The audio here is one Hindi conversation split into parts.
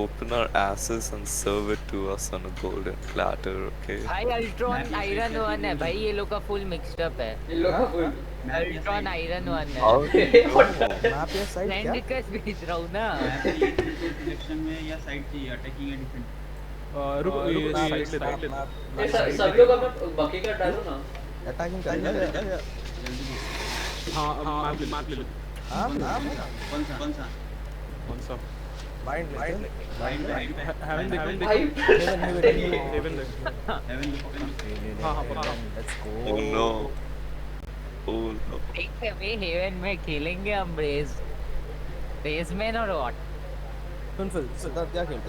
open our asses and serve it to us on a golden platter, okay? भाई अल्ट्रॉन आयरन वन है भाई, ये लोग का फुल मिक्सड अप है। ये लोग का फुल अल्ट्रॉन आयरन वन है। How do you know? Map या साइड फ्रेंड क्या? रिक्वेस्ट भेज रहा हूँ ना। सिलेक्शन में या साइड चाहिए अटैकिंग या डिफेंस? रुको ये साइड ले ये सब लोग अपना बकी का डालो ना। अटैकिंग करना है। हां मैप ले लो। हां नाम कौन सा कौन सा माइंड हेवन हेवन भाई हेवन हां let's Oh go. no. Oh no. ठीक है वे हेवन में खेलेंगे हम रेस में और व्हाट। सुन सिद्धार्थ क्या खेल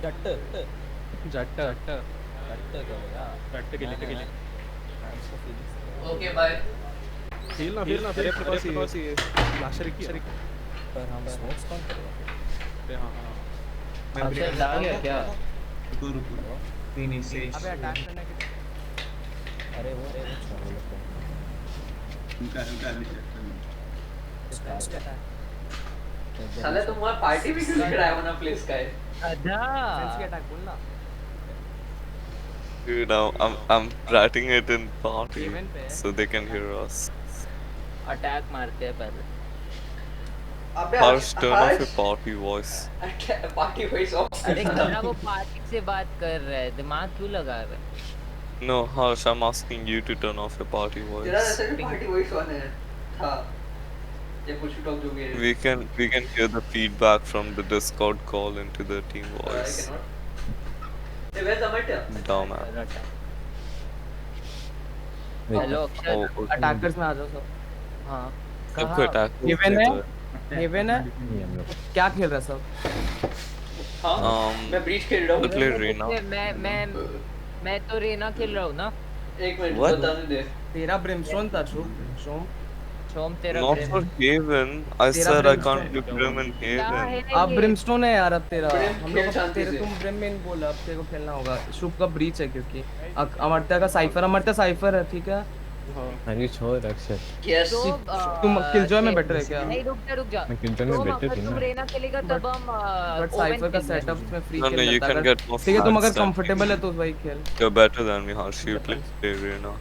जट्ट जट्ट करेगा। जट्ट के लिए ओके बाय। खेलना फिर अपने पास ये लाशर की पर हम स्मोक्स कौन करेगा? हां अच्छा डाल गया क्या? रुको तीन से अबे अटैक करने के अरे वो छोड़ लो। उनका साले तुम वहां पार्टी भी क्यों कराया वरना प्लेस का है? अच्छा फ्रेंड्स की अटैक बोलना। Dude, I'm writing it in party Event पे है। so they can hear us. Attack मारते हैं पहले। अबे Harsh, turn off your party voice. Party voice of. अरे गन्ना वो पार्टी से बात कर रहा है, दिमाग क्यों लगा रहा है? No, Harsh, I'm asking you to turn off your party तेरा voice. ऐसे भी पार्टी वॉइस ऑन है। हां ये कुछ टॉक जो भी है। We can hear the feedback from the Discord call into the team voice. A where's Amartya? Dumbass. Hello अक्षर, Oh, okay. अटैकर्स में आ जाओ सब। हाँ सबको attack Heaven है? करते हेवन है? क्या खेल रहा है सब? हां मैं ब्रीच खेल रहा हैं। हूं। Play Reina. मैं तो रेना खेल रहा हूँ ना। एक मिनट What? बताने दे। तेरा ब्रिमस्टोन था शोम। शोम तेरा Not for Haven. I तेरा said I Brimstone can't do Brim in क्या है Haven. अब ब्रिमस्टोन है यार अब तेरा। Brim हम खेल लोग शांति तेरे से। तुम ब्रिम में बोला अब तेरे को खेलना होगा। शुभ का ब्रीच है क्योंकि अमर्त्य का साइफर है ठीक है। अरे छोड़ अक्षर यस तुम किलजॉय में बेटर है क्या? नहीं रुक जा। मैं किलजॉय में तो better थी तुम ना। रेना खेलेगा तब हम बट साइफर का सेटअप में फ्री No, खेल you सकता can है। get more ठीक है तुम अगर flats than कंफर्टेबल है तो वही खेल। You're better than me, Harsh. You play Reina.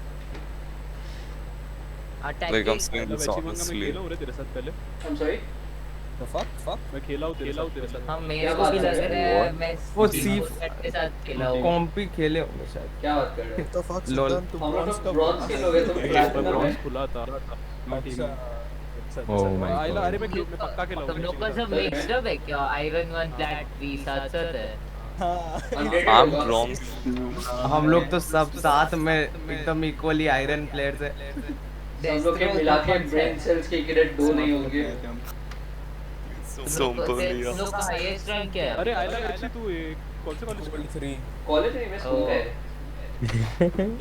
Like I'm saying this मैं honestly. खेला हूं रे तेरे साथ पहले। I am sorry. तो फक मैं खेला हूं तेरे साथ। हम मेरे को भी लग रहा है मैं वो सीफ के साथ खेला हूँ। कॉम्पी खेले होंगे शायद। क्या बात कर रहे हो? तो फक लोल हम लोग तो ब्रॉन्ज के लोग हैं तुम प्लैटिनम ब्रॉन्ज है। खुला था ओह माय आइला गॉड अरे मैं पक्का खेला हूं तुम लोग का सब मिक्स्ड अप है क्या? आयरन वन फ्लैट 3 साथ है। I'm bronze. हम लोग तो सब साथ में एकदम इक्वली आयरन प्लेयर्स है। सब लोग के मिला के ब्रेन सेल्स के ग्रेड 2 नहीं होंगे। Sompolia. तुम लोग का हाईएस्ट रैंक क्या है? अरे आइला एक्चुअली तू ये कौन से कॉलेज में? 3 कॉलेज नहीं मैं स्कूल का है।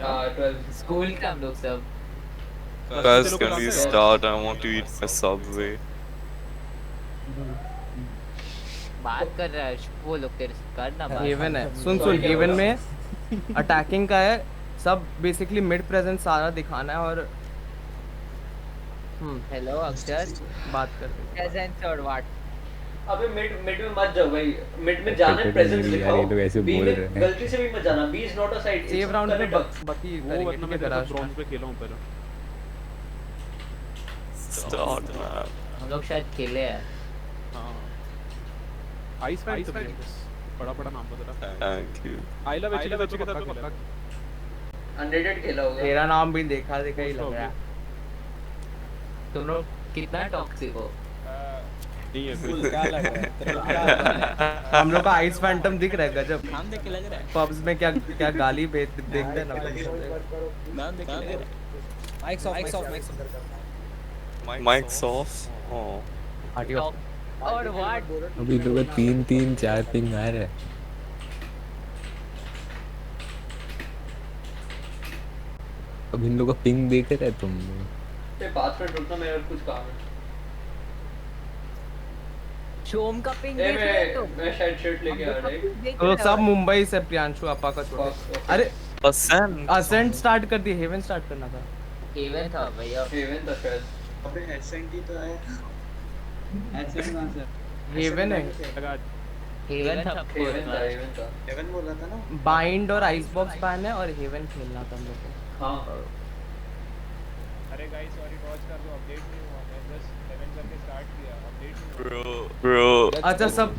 हां 12 स्कूल का हम लोग सब। Guys, can we start? I want to eat my Subway. बात कर रहा है वो लोग तेरे से करना बात। हेवन है। सुन हेवन में अटैकिंग का है सब बेसिकली मिड प्रेजेंस सारा दिखाना है और हेलो अक्षर, बात कर रहे प्रेजेंस और व्हाट? अबे मिड में मत जाओ भाई। मिड में जाना है प्रेजेंस यार, दिखाओ। ये तो ऐसे B बोल में रहे हैं। गलती से भी मत जाना। B is not a side. Save round में बाकी वो करेंगे वरना ठीक मैं है तेरे साथ गराज ब्रॉन्ज पे खेला हूं पहले। Start, man. हम लोग शायद खेले हैं। हां आइस फैन तो बड़ा नाम था तेरा। Thank you. आइला वेची के साथ तो पक्का अनरेटेड खेला होगा। तेरा नाम भी देखा ही लग रहा है। तुम लोग कितना टॉक्सिक हो? नहीं है फिर क्या लग रहा है? हम लोग का आइस फैंटम दिख रहा है गजब। नाम देख के लग रहा है। पब्स में क्या गाली देखते हैं ना। नाम देख के लग रहा है। Mics of Mic's off. Oh. हटियो। और व्हाट? अभी लोग 3-3-4 पिंग आ रहा है। अब इन लोगों का पिंग देख रहे तुम? ये बात पे रुकना मेरा कुछ काम है। शोम का पिंग ए देख रहे हो तुम? मैं शायद शर्ट लेके आ रहा है। तो सब मुंबई से प्रियांशु अपा का छोड़। अरे Ascent. असेंट स्टार्ट कर दी हेवन स्टार्ट करना था। हेवन था भैया। हेवन था शायद। एसएनटी तो है। एसएन कहां से? हेवन है। लगा हेवन था of course, हेवन था, man. हेवन था। हेवन बोल रहा था ना। बाइंड और आइस बॉक्स बैन है और हेवन खेलना था हम लोग को। हाँ अरे गाइस सॉरी डॉज कर दो, अपडेट नहीं हुआ, मैं जस्ट 11 करके स्टार्ट किया, अपडेट नहीं हुआ। Bro, अच्छा सब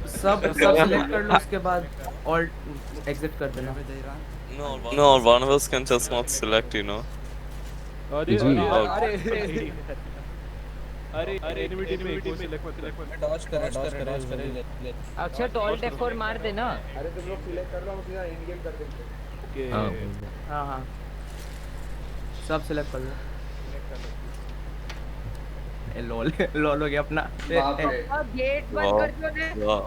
सिलेक्ट कर लो, उसके बाद ऑल्ट एग्जिट कर देना। no, one of us can just not select, you know. अरे जी, अरे एनिमिटी में एक और select मत कर। डॉज करे अक्षर तो ऑल्ट F4 मार दे ना। Okay. हाँ हाँ हाँ सब सिलेक्ट कर लो। ए लॉल लॉल हो गया अपना। बाप रे। अब गेट बंद कर दो ने। Wow.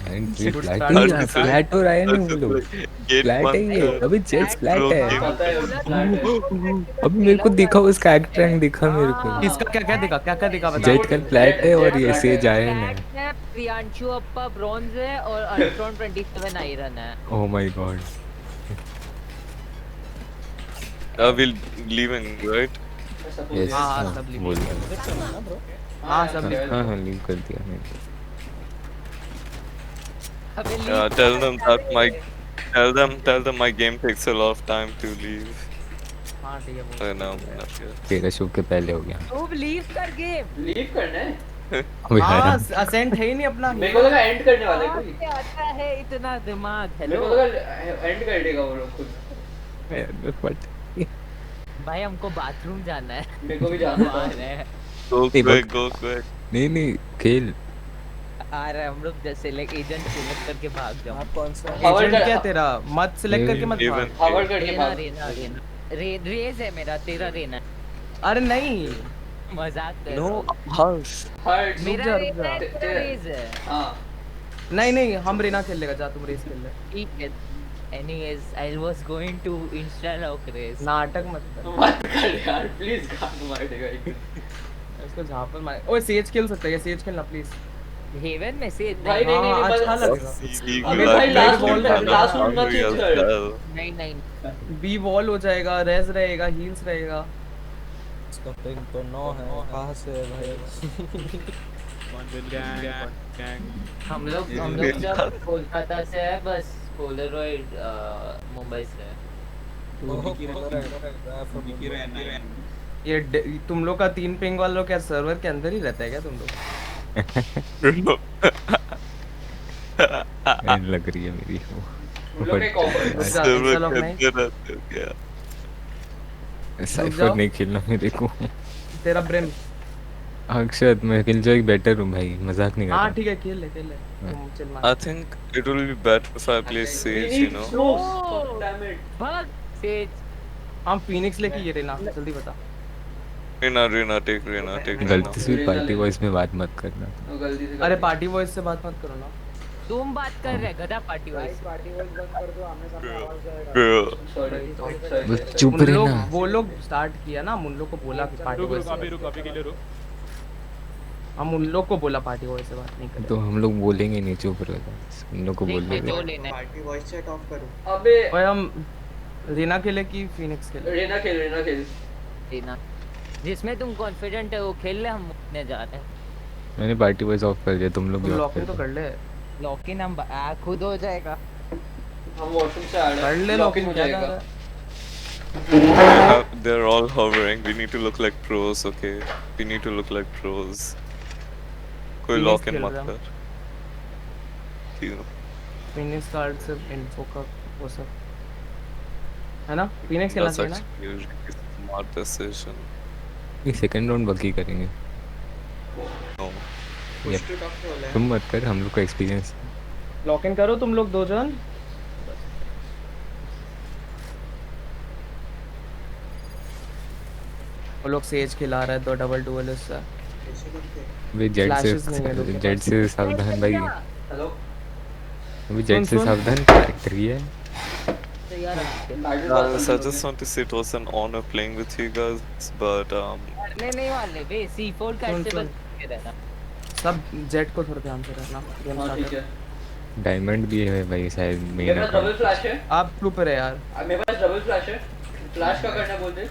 Entry Good flat start. ही है, फ्लैट हो रहा है ना वो लोग। Gate फ्लैट है बंद ये, कर। अभी जेट्स फ्लैट है। पता है फ्लैट है। अभी मेरे को दिखा, उसका एक्ट रैंक दिखा मेरे को। इसका क्या क्या दिखा बता। जेट का फ्लैट है और ये से जायन है। ब्लैक है, प्रियांशु अप्पा ब्रॉन्ज है और अल्ट्रॉन 27 आयरन है। Oh my God. We'll leaving, right? Yes हाँ, हाँ सब लिख बोल दिया। हाँ सब हाँ लीव कर दिया मैंने। अबे Tell them my game takes a lot of time to leave. हाँ ठीक है बोल। No, not here. तेरा शो के पहले हो गया। तू लीव कर गेम। लीव करना है। अबे हाँ यार असेंट है ही नहीं अपना। मेरे को लगा एंड करने वाला है कहाँ कोई। से आता है इतना दिमाग। मेरे हेलो को लगा एंड कर देगा वो लोग खुद। बट भाई हमको बाथरूम जाना है। मेरे को भी जाना बाहर है। है। Go Hey, quick, go quick. नहीं खेल। आ रहा है हम लोग जैसे लाइक एजेंट सिलेक्ट करके भाग जाओ। आप कौन सा हवल एजेंट क्या कर तेरा मत सिलेक्ट करके मत Even. भाग। हवल करके रेना भाग। रेना रेना रेज है मेरा, तेरा रेना। अरे नहीं मजाक कर No, hush. हर्ट। मेरा रुक रेज जा। है, तेरा रेज है। हाँ नहीं हम रेना खेल लेगा, जा तुम रेस खेल ले। ठीक है। Anyways, I was going to install our race. नाटक मत कर, मत कर यार प्लीज, गान मार देगा एक दिन। इसको झापड़ मार। ओए सेज खेल सकता है, सेज खेलना प्लीज। हेवन में से भाई नहीं नहीं हाँ, नहीं अच्छा बस- लगेगा। अबे भाई लास्ट ball मिनट करना, लास्ट मिनट मत चेंज कर। नहीं नहीं बी वॉल हो जाएगा, रेज रहेगा, हील्स रहेगा। इसका पिंग तो 9 है, कहाँ से है भाई? One will gang. हम लोग जब कोलकाता से है, बस पोलरॉइड मुंबई से है। ये तुम लोग का 3 पिंग वालों क्या सर्वर के अंदर ही रहता है क्या तुम लोग? एंड लग रही है मेरी वो। उन लोग का एक ऑफर रुक जा, Server चलो के नहीं। अंदर रहते हो क्या? साइफर जाओ। नहीं खेलना मेरे को। तेरा ब्रेम। अक्षत मैं किल जो एक बेटर हूँ भाई, मजाक नहीं कर हाँ रहा। ठीक है खेल ले तुम चल मार। I think it will be better if I play Sage, you know. Damn it. भाग सेज। हम फिनिक्स लेके ये रहना, जल्दी बता। Rena, take Rena. गलती से पार्टी वॉइस में बात मत करना। गलती से अरे पार्टी वॉइस से बात मत करो ना। तुम बात कर रहे गधा पार्टी वॉइस। Bro, सॉरी बस चुप उन लोग रहना। वो लोग स्टार्ट किया ना, हम उन लोग को बोला कि पार्टी रुक वॉइस। रुक अभी के लिए रुक। हम उन लोग को बोला पार्टी वॉइस से बात नहीं करें। तो हम लोग बोलेंगे नहीं, चुप रहो। उन लोग को बोल देख जो देंगे। लेना है। पार्टी वॉइस चैट ऑफ करो। अबे ओए हम रीना खेले कि फिनिक्स खेले? रेना खेल लेना जिसमें तुम कॉन्फिडेंट है वो खेल ले, हम मुकने जा रहे हैं। मैंने पार्टी वॉइस ऑफ कर दिया, तुम लोग भी तुम ऑफ लॉक कर तो दो। कर ले। लॉक इन हम खुद हो जाएगा। हम वॉशरूम से आ रहे कर ले हैं लॉक लॉक इन हो जाएगा। they're all hovering. We need to look like pros, okay? We need to look like pros. कोई Phoenix lock in खेल मत रहा हूँ। कर। क्यों? फिनिक्स कार्ड से इन्फो का वो सब है ना। फिनिक्स खेलना That's चाहिए ना। actually a really smart decision. ये सेकंड राउंड बाकी करेंगे। No. ये तुम मत कर, हम लोग का एक्सपीरियंस। लॉक इन करो तुम लोग 2 जन। वो लोग सेज खिला रहा है तो डबल डुअलिस्ट है। वे जेट Flashes नहीं है लोग के से जेट से सावधान भाई। हेलो अभी जेट से सुन। सावधान कैरेक्टर ही है। तो यार Guys, I just want to say it was an honor playing with you guys, but करने नहीं वाले बे। C4 का सुन, ऐसे सुन। बस के रहना। सब जेट को थोड़ा ध्यान से रखना। गेम हाँ ठीक स्टार्ट है। डायमंड भी है भाई शायद मेरे मेन पास डबल फ्लैश है। आप चुप रहे यार। मेरे पास डबल फ्लैश है। फ्लैश का करना बोल दे।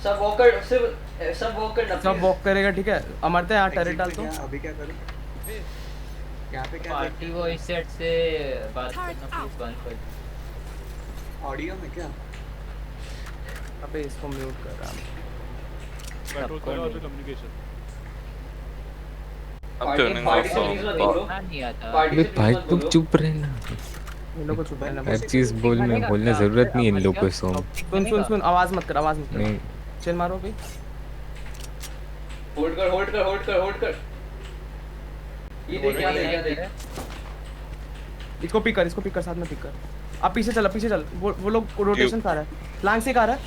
सब वॉकर सिर्फ सब वॉक करना सब please। वॉक करेगा ठीक है। अमरता यहाँ टैरेट डाल दो। अभी क्या करूं? यहाँ पे क्या पार्टी वॉइस सेट से बात करना प्लीज बंद कर दो। ऑडियो में क्या? अबे इसको म्यूट कर रहा हूँ। पेट्रोल करो और communication. I'm turning party off से प्लीज मत sound. बोलो। हाँ, नहीं आता। पार्टी अबे से भाई प्लीज मत तुम बोलो। चुप रहना। इन लोगों को चुप रहना हर चीज बोलने जरूरत नहीं है इन लोगों को सोम। सुन आवाज मत कर नहीं चिल मारो भाई। होल्ड कर। ये देख क्या देख। इसको पिक कर साथ में पिक कर। अब पीछे चल वो लोग रोटेशन से आ रहा है, फ्लैंक से आ रहा है।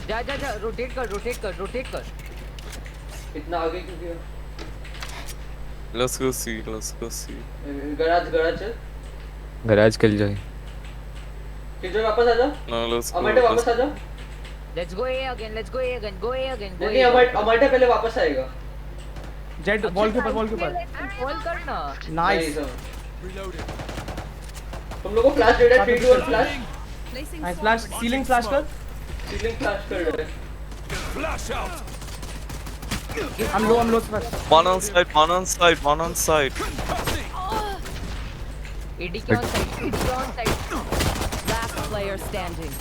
जा रोटेट कर। इतना आगे क्यों गया? Let's go see. गराज चल। गराज कल जाए। किधर वापस आ जा। No, let's go. अमरटे वापस आ जा। Let's go A again. Go A again. नहीं अमरटे पहले वापस आएगा। जेट वॉल के ऊपर कॉल करना। नाइस तुम लोगों को फ्लैश दे रहा है 3 2 1 flash. Nice flash ceiling flash कर। सीलिंग फ्लैश कर रहे हैं। हम लो स्पैश। One on side. AD के on side. Last player standing.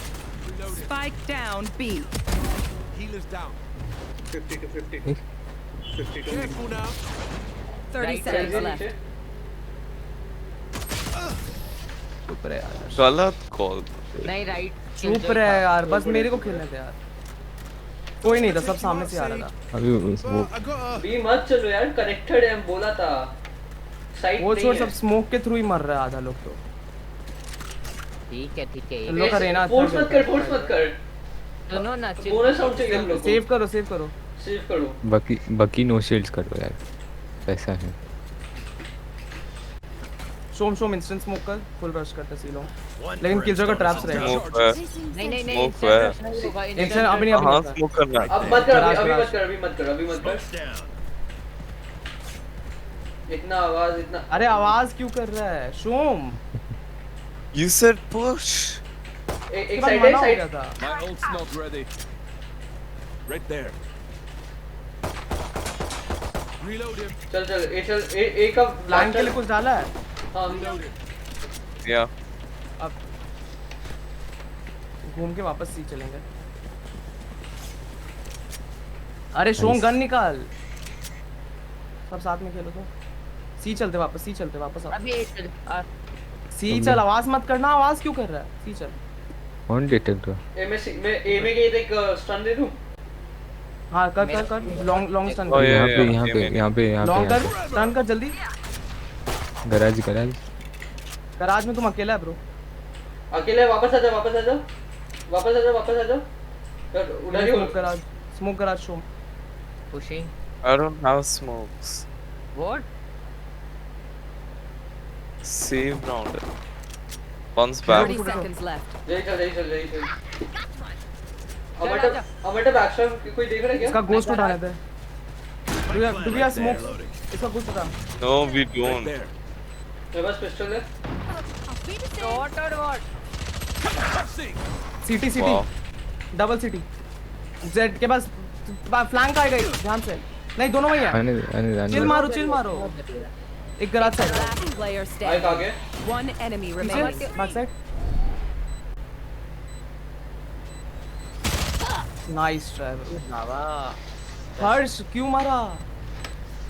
Spike down B. Healers down. 50 to 52. Careful now. 30 Right, seconds नीचे। left. चुप रहे यार, गलत कॉल. नहीं राइट। चुप रहे यार, बस मेरे को खेलने दे यार। कोई नहीं था, सब सामने से आ रहा था। अभी वो बी मत चलो यार, कनेक्टेड है हम बोला था। साइड वो नहीं छोड़, है। सब स्मोक के थ्रू ही मर रहा है आधा लोग तो। ठीक है। इन लोग का रहना फोर्स मत कर। सुनो ना बोनस साउंड चाहिए हम लोग को। सेव करो। सेव करो। बाकी नो शील्ड्स कर दो यार, ऐसा है। शोम इंस्टेंट स्मोक कर, फुल रश करते सी लोग। लेकिन किलजो का ट्रैप्स रहेगा। Smoke है. नहीं Smoke है. इंस्टेंट अभी हाँ नहीं। स्मोक करना है. अब मत कर, गराज, अभी गराज। मत कर। इतना आवाज इतना। अरे आवाज क्यों कर रहा है शोम? You said push. एक बार साइड मना हो गया है। था। My ult's not ready. Right there. Reload him. चल ए का प्लान के लिए कुछ डाला है? हां Yeah. अब घूम के वापस सी चलेंगे। अरे शोम गन निकाल, सब साथ में खेलो तो। सी चलते वापस अभी सी चल, आवाज मत करना। आवाज क्यों कर रहा है? सी चल। On detector. ए में गए एक स्टन दे दूं। हाँ कर लॉन्ग स्टन Oh, कर। yeah. यहाँ पे लॉन्ग कर, स्टन कर जल्दी। गराज गराज में तुम अकेला है ब्रो। अकेले वापस आ जा। उधर ही हो। Smoke garage Shome. Pushing. I don't have smokes. What? Save round. Once back. 30 seconds left. यही चल। अमरटा बैकस्ट्रैप कोई देख रहा है क्या? इसका गोस्ट उठाने थे। Do we have smoke? इसका गोस्ट उठा। No, we don't. There. मेरे पास पिस्टल है। शॉट और what? CT Wow. Double CT. जेड के पास फ्लैंक आएगा, ध्यान से। नहीं दोनों वही है। आने चिल मारो। एक गराज साइड, Last player आगे standing. आगे। One enemy remaining. पीछे बैक साइड। Nice try. बाबा हर्ष क्यों मारा?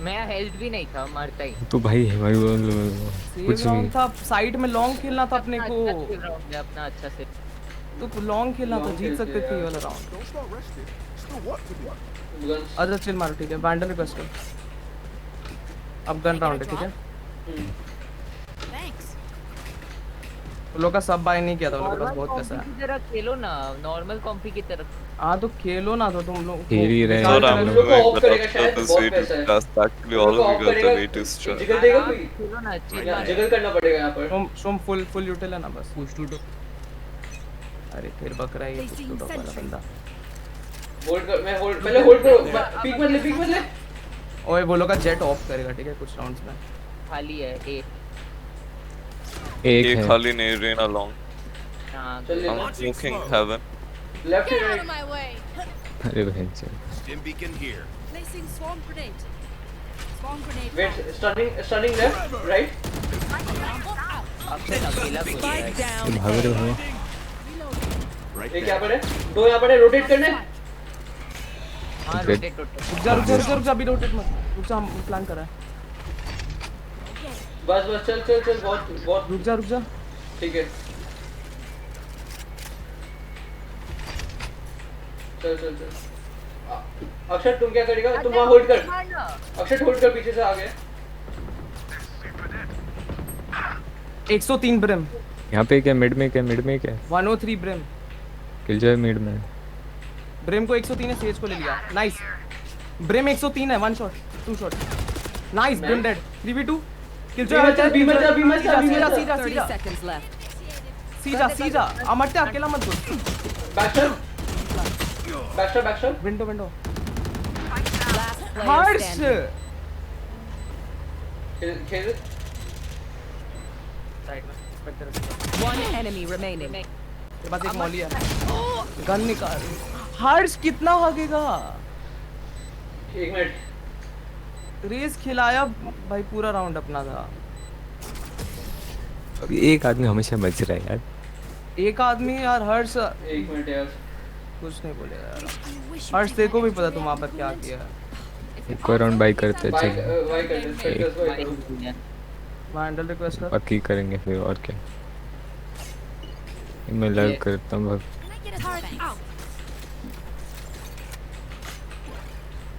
मैं हेल्थ भी नहीं था, मरता ही। तो भाई कुछ सेव भी था, साइड में लॉन्ग खेलना था अपने को। अपना अच्छा से तो लॉन्ग खेलना था, जीत सकते थे ये वाला round. Don't start resting. Still what to do? Guns. अच्छा चिल मारो, ठीक है। वैंडल रिक्वेस्ट कर। अब गन राउंड है, ठीक है। Thanks. उन लोग का सब बाय नहीं किया था, उन लोग के पास बहुत पैसा है। की तरह खेलो ना, नॉर्मल कॉम्पी की तरह। हाँ तो खेलो ना, तो तुम लोग खेल ही रहे हैं। So हम I'm लोग को ऑफ doing करेगा but शायद, this बहुत way पैसा है। to cast actually all because the way is strong. Jiggle देगा कोई? खेलो ना, चिल यहाँ जिगल करना पड़ेगा यहाँ पर। शोम फुल यूटिल है ना बस। अरे फिर बक रहा है ये Placing टूटो वाला sentry. बंदा। होल्ड कर, मैं होल्ड पहले होल्ड करो। पीक मत ले। ओए वो लोग का जेट ऑफ करेगा, ठीक है, कुछ राउंड्स में। खाली है ए। एक एक है। खाली नहीं, रेन along. हाँ चल ले I'm smoking heaven. Left Get out right of my way. अरे बहन से Placing swarm grenade. Swarm grenade. Wait stunning left right Akshay अकेला बोल रहा Spike है down. भाग रहे हो एक यहाँ पर है दो यहाँ पर है रोटेट करना है हाँ Great. रोटेट रोटेट रुक जा अभी रोटेट मत रुक जा, हम प्लान कर रहे हैं। बस बस चल चल चल बहुत रुक जा ठीक है चल चल चल अक्षर तुम क्या करेगा तुम वहाँ होल्ड कर अक्षर होल्ड कर पीछे से आ गए 103 ब्रिम, यहाँ पे क्या मिड में क्या 103 ब्रिम। किल जाए मिड में ब्रिम को 103 है, सेज को ले लिया। नाइस। ब्रिम 103 है, 1 shot 2 shot. Nice, brim dead. 3v2 किल जो बीमर सीधा 30 seconds left. सीधा अमरते अकेला मत घुस। बैकस्टर विंडो Last player हर्ष। standing. खेल साइड में One enemy remaining. तेरे पास एक मॉली है, गन निकाल। हर्ष कितना भागेगा? 1 मिनट रेस खिलाया भाई, पूरा राउंड अपना था। अभी एक आदमी हमेशा बच रहा है यार। एक आदमी यार, हर्ष 1 मिनट यार कुछ नहीं बोलेगा यार। हर्ष देखो भी पता तुम वहाँ पर क्या किया है। एक और राउंड बाई करते बाय चल बाय कर दे स्पेक्टर्स बाय करो हैंडल रिक्वेस्ट कर। बाकी करेंगे फिर और क्या। मैं लग करता हूँ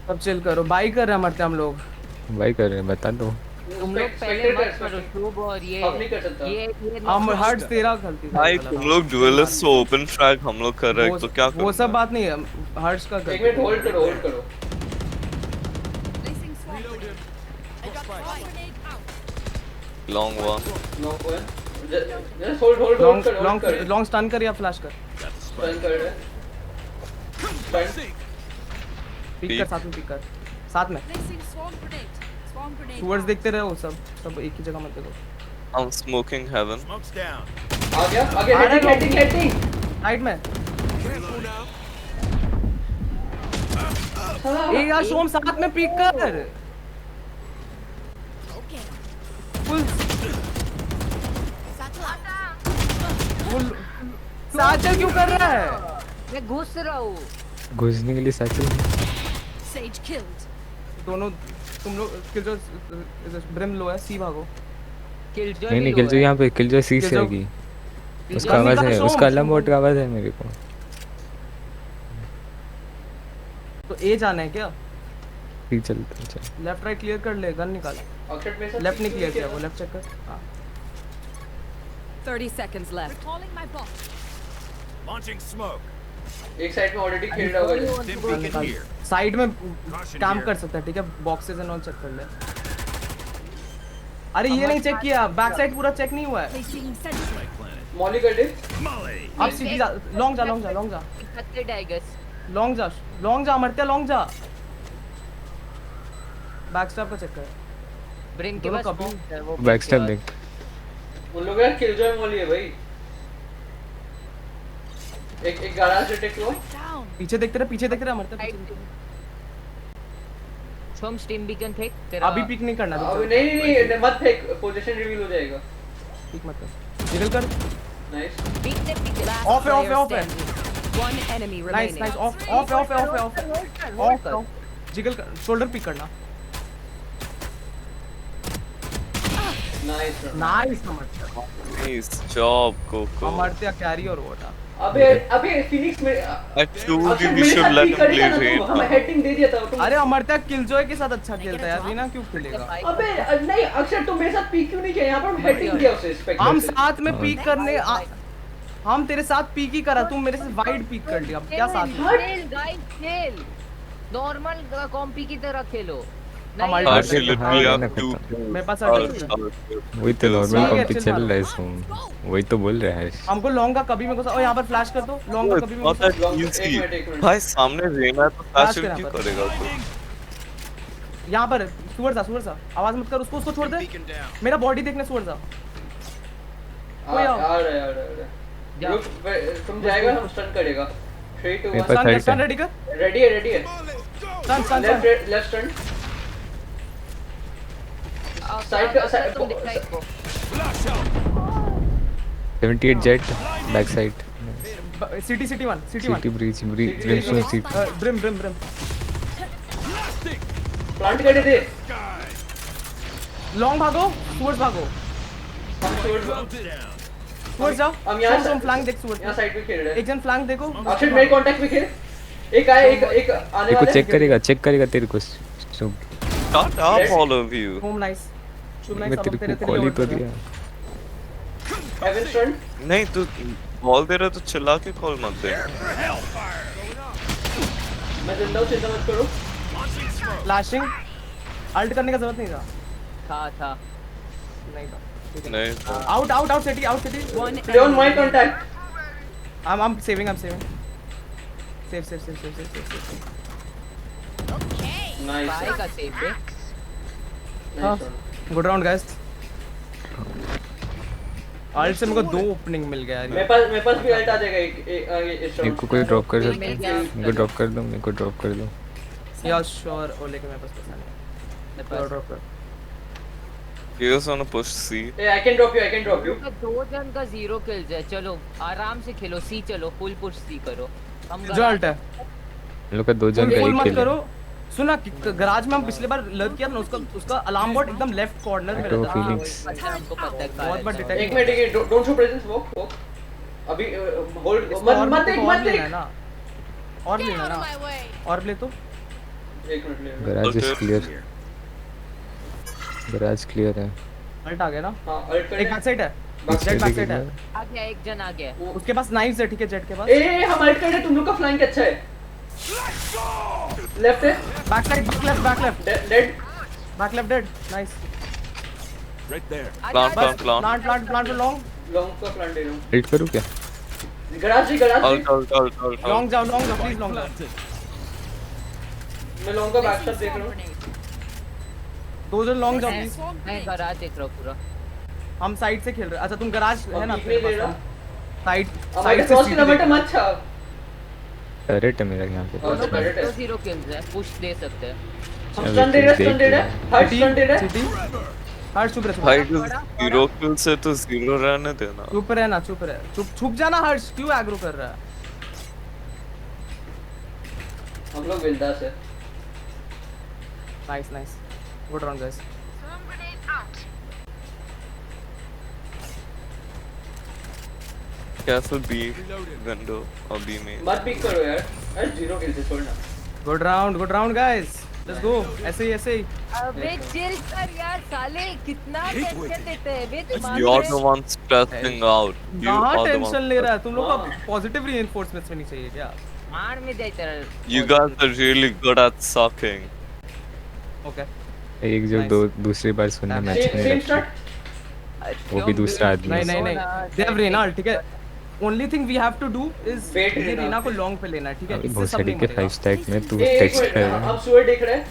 अब चिल करो, बाई कर रहे हैं मरते हम लोग। बाई कर रहे हैं बता दो। तुम लोग पहले मत करो शुभ और ये अब नहीं कर सकता ये हम हर्ष तेरा गलती था। भाई तुम लोग डुएलिस्ट तो ओपन ट्रैक हम लोग कर रहे हैं तो क्या वो सब बात नहीं है, हर्ष का 1 मिनट होल्ड करो Placing swarm grenade. I got swarm grenade out. Long one no one just hold long stun कर या फ्लैश कर। टर्न कर रहा है टर्न पिक कर, साथ में पिक कर, साथ में। Placing swarm grenade. Swarm grenade. Towards देखते रहो, सब एक ही जगह मत देखो। I'm smoking heaven. आ गया हेडिंग राइट में। ए यार शोम साथ में पिक कर। फुल साचल क्यों कर रहा है? मैं घुस रहा हूँ घुसने के लिए साइकिल Sage killed. दोनों तुम लोग किल जो ब्रिम लो है, सी भागो। किल जो नहीं किल जो यहाँ पे किल जो सी से आएगी। उसका आवाज है, उसका अलग मोड का आवाज है मेरे को। तो ए जाना है क्या? ठीक चलते चल। लेफ्ट राइट क्लियर कर ले, गन निकाल। अक्षर में से लेफ्ट नहीं क्लियर किया, वो लेफ्ट चेक कर। हां 30 seconds left. Recalling my bot. एक साइड में ऑलरेडी खेल रहा होगा साइड में काम कर सकता है, ठीक है? बॉक्सेस एंड ऑल चेक कर ले। अरे ये नहीं चेक किया, बैक साइड पूरा चेक नहीं हुआ है। Placing sentry. मॉली कर दे अब सीधी जा, लॉन्ग जा इकट्ठे डाइगस लॉन्ग जा मरते लॉन्ग जा। बैक स्टैप का चेक कर। ब्रिम के दोनों पास कभी- smoke है, वो बैक स्टेप देख। उन लोगों का किल जो मॉली है भाई एक गैराज डिटेक्ट हुआ Down. पीछे देखते रहे मरते पीछे। हम स्टीम बीकन फेंक तेरा अभी पिक नहीं करना, अबे नहीं मत फेंक पोजीशन रिवील हो जाएगा पिक मत कर, जिगल कर। नाइस पीक दे Last Off है, player off है। standing. One enemy nice remaining. Nice of jiggle कर, शोल्डर पिक करना। Nice nice Nice job, Coco. मरते कैरी और वोटा। अबे फिनिक्स में I told you we should let him play हम Rain. हेडिंग दे दिया था तुम अरे अमरत्या किलजॉय के साथ अच्छा खेलता है यार, रीना क्यों खेलेगा? अबे नहीं अक्षर तुम मेरे साथ पीक क्यों नहीं किया यहाँ पर हम हेडिंग दिया उसे स्पेक्टर हम साथ में पीक करने हम तेरे साथ पीक ही करा, तुम मेरे से वाइड पीक कर लिया। अब क्या साथ में? खेल गाइस खेल नॉर्मल कॉम्पी की तरह खेलो हमारी Harsh, you literally हाँ, have to. मेरे पास वही तो नॉर्मल ठीक है, कॉम्पी चिल चल मारो। रहा है इसमें। वही तो बोल रहा है। हमको लॉन्ग का कभी मेरे को और यहाँ पर फ्लैश कर दो, लॉन्ग का It's कभी मेरे not को that एक easy. मिनट भाई सामने रेना है तो Flash Ashil करना क्यों पड़ता करेगा उसको? यहाँ पर सुअर सा आवाज मत कर, उसको छोड़ दे। मेरा बॉडी देखने सुअर सा। आ रहा है रुक तुम जाएगा हम स्टन करेगा 3 2 मेरे 1 पास स्टन हल्ट स्टन है। रेडी कर रेडी है रेडी है stun stun left stun side का तुम दिखा इसको 78 Jett back side CT CT 1 CT breach Brimstone CT brim plant कर दे लॉन्ग भागो टुवर्ड्स भागो हम टुवर्ड्स जाओ हम यहाँ हम फ्लैंक देख टुवर्ड्स यहाँ साइड पे खेल रहे एक जन फ्लैंक देखो अक्षर मेरे कांटेक्ट में खेल एक आए एक आने देखो वाला चेक करेगा तेरे को Shubh Shut up, all of you. Home nice Shubh मैं नाइस तेरे को कॉल ही तो दिया हेवन स्टन नहीं तू बॉल दे रहा तो चिल्ला के कॉल मत दे। मैं जिंदा हूँ चिंता मत करो फ्लैशिंग अल्ट करने का जरूरत नहीं था था नहीं था नहीं तो out city One play on my contact I'm saving save nice भाई का सेव पे गुड राउंड गाइस अल्ट से मेरे को 2 ओपनिंग मिल गया यार मेरे पास भी अल्ट आ जाएगा एक इस मेरे राउंड को कोई ड्रॉप कर मिल गया। मेरे को ड्रॉप कर दो या श्योर ओले के मेरे पास पैसा नहीं ड्रॉप कर you just wanna push C. I can drop you तो 2 जन का 0 किल्स है चलो आराम से खेलो सी चलो फुल पुश सी करो हम जो अल्ट है लोग का 2 जन का फुल एक मत किल करो सुना गराज में हम पिछले बार लर्न किया ना उसका अलार्म बोर्ड एकदम लेफ्ट कॉर्नर में तो रहता था फीलिंग्स हमको पता है बहुत बार एक detect minute don't show presence walk अभी होल्ड मत देख और लेना है ना और Get लेना out of ना my way. और ले तो एक मिनट ले garage is clear garage clear है अल्ट आ गया ना हां अल्ट कर एक बैक साइड है Back जेट बैक साइड है आ गया एक जन आ गया उसके पास नाइफ्स है ठीक है जेट के पास ए हम अल्ट कर रहे तुम लोग का फ्लैंक अच्छा है लेफ्ट है back side back left dead dead nice Plant. Plant long long का प्लांट दे रहा हूं हिट करूं क्या गराज जी Alt. लॉन्ग जाओ प्लीज लॉन्ग जाओ मैं लॉन्ग का बैक शॉट देख रहा हूं दो जन लॉन्ग जाओ प्लीज मैं गराज देख रहा हूं पूरा हम साइड से खेल रहे अच्छा तुम गराज है ना नहीं ले रहा साइड हमारे से क्रॉस किलोमीटर मत छा टरेट है मेरा यहाँ पे और तो करेक्ट है तो 0 किल्स है पुश दे सकते हैं हम स्टन दे रहे हर्ट स्टन दे रहे सिटी हर्ष चुप रह भाई तू 0 किल से तो 0 रहने देना। चुप छुप जाना हर्ष क्यों एग्रो कर रहा है हम लोग बिंदास है nice good round guys Careful B window or B main. मत पिक करो यार अरे 0 किल से छोड़ना good round guys let's go ऐसे ही अबे चिल कर यार साले कितना टेंशन देते हैं बे दिमाग You're में the one stressing out. You कहाँ are the टेंशन one. ले रहा है तुम लोग का पॉजिटिव रीइंफोर्समेंट्स नहीं चाहिए क्या मार में दे तेरा You guys are really good at sucking. Okay एक जो Nice. दो दूसरी बार सुनने मैच में सेम लग स्टार्ट वो भी दूसरा आदमी नहीं दे हैव रेना ठीक है only thing we have to do is Wait, ये Reena. रीना को लॉन्ग पे लेना है ठीक है अभी इससे बहुत सब सारी नहीं के मरेगा 5 स्टैक में तू एक टेक्स्ट मिनट कर रहा हम सुअर देख रहे हैं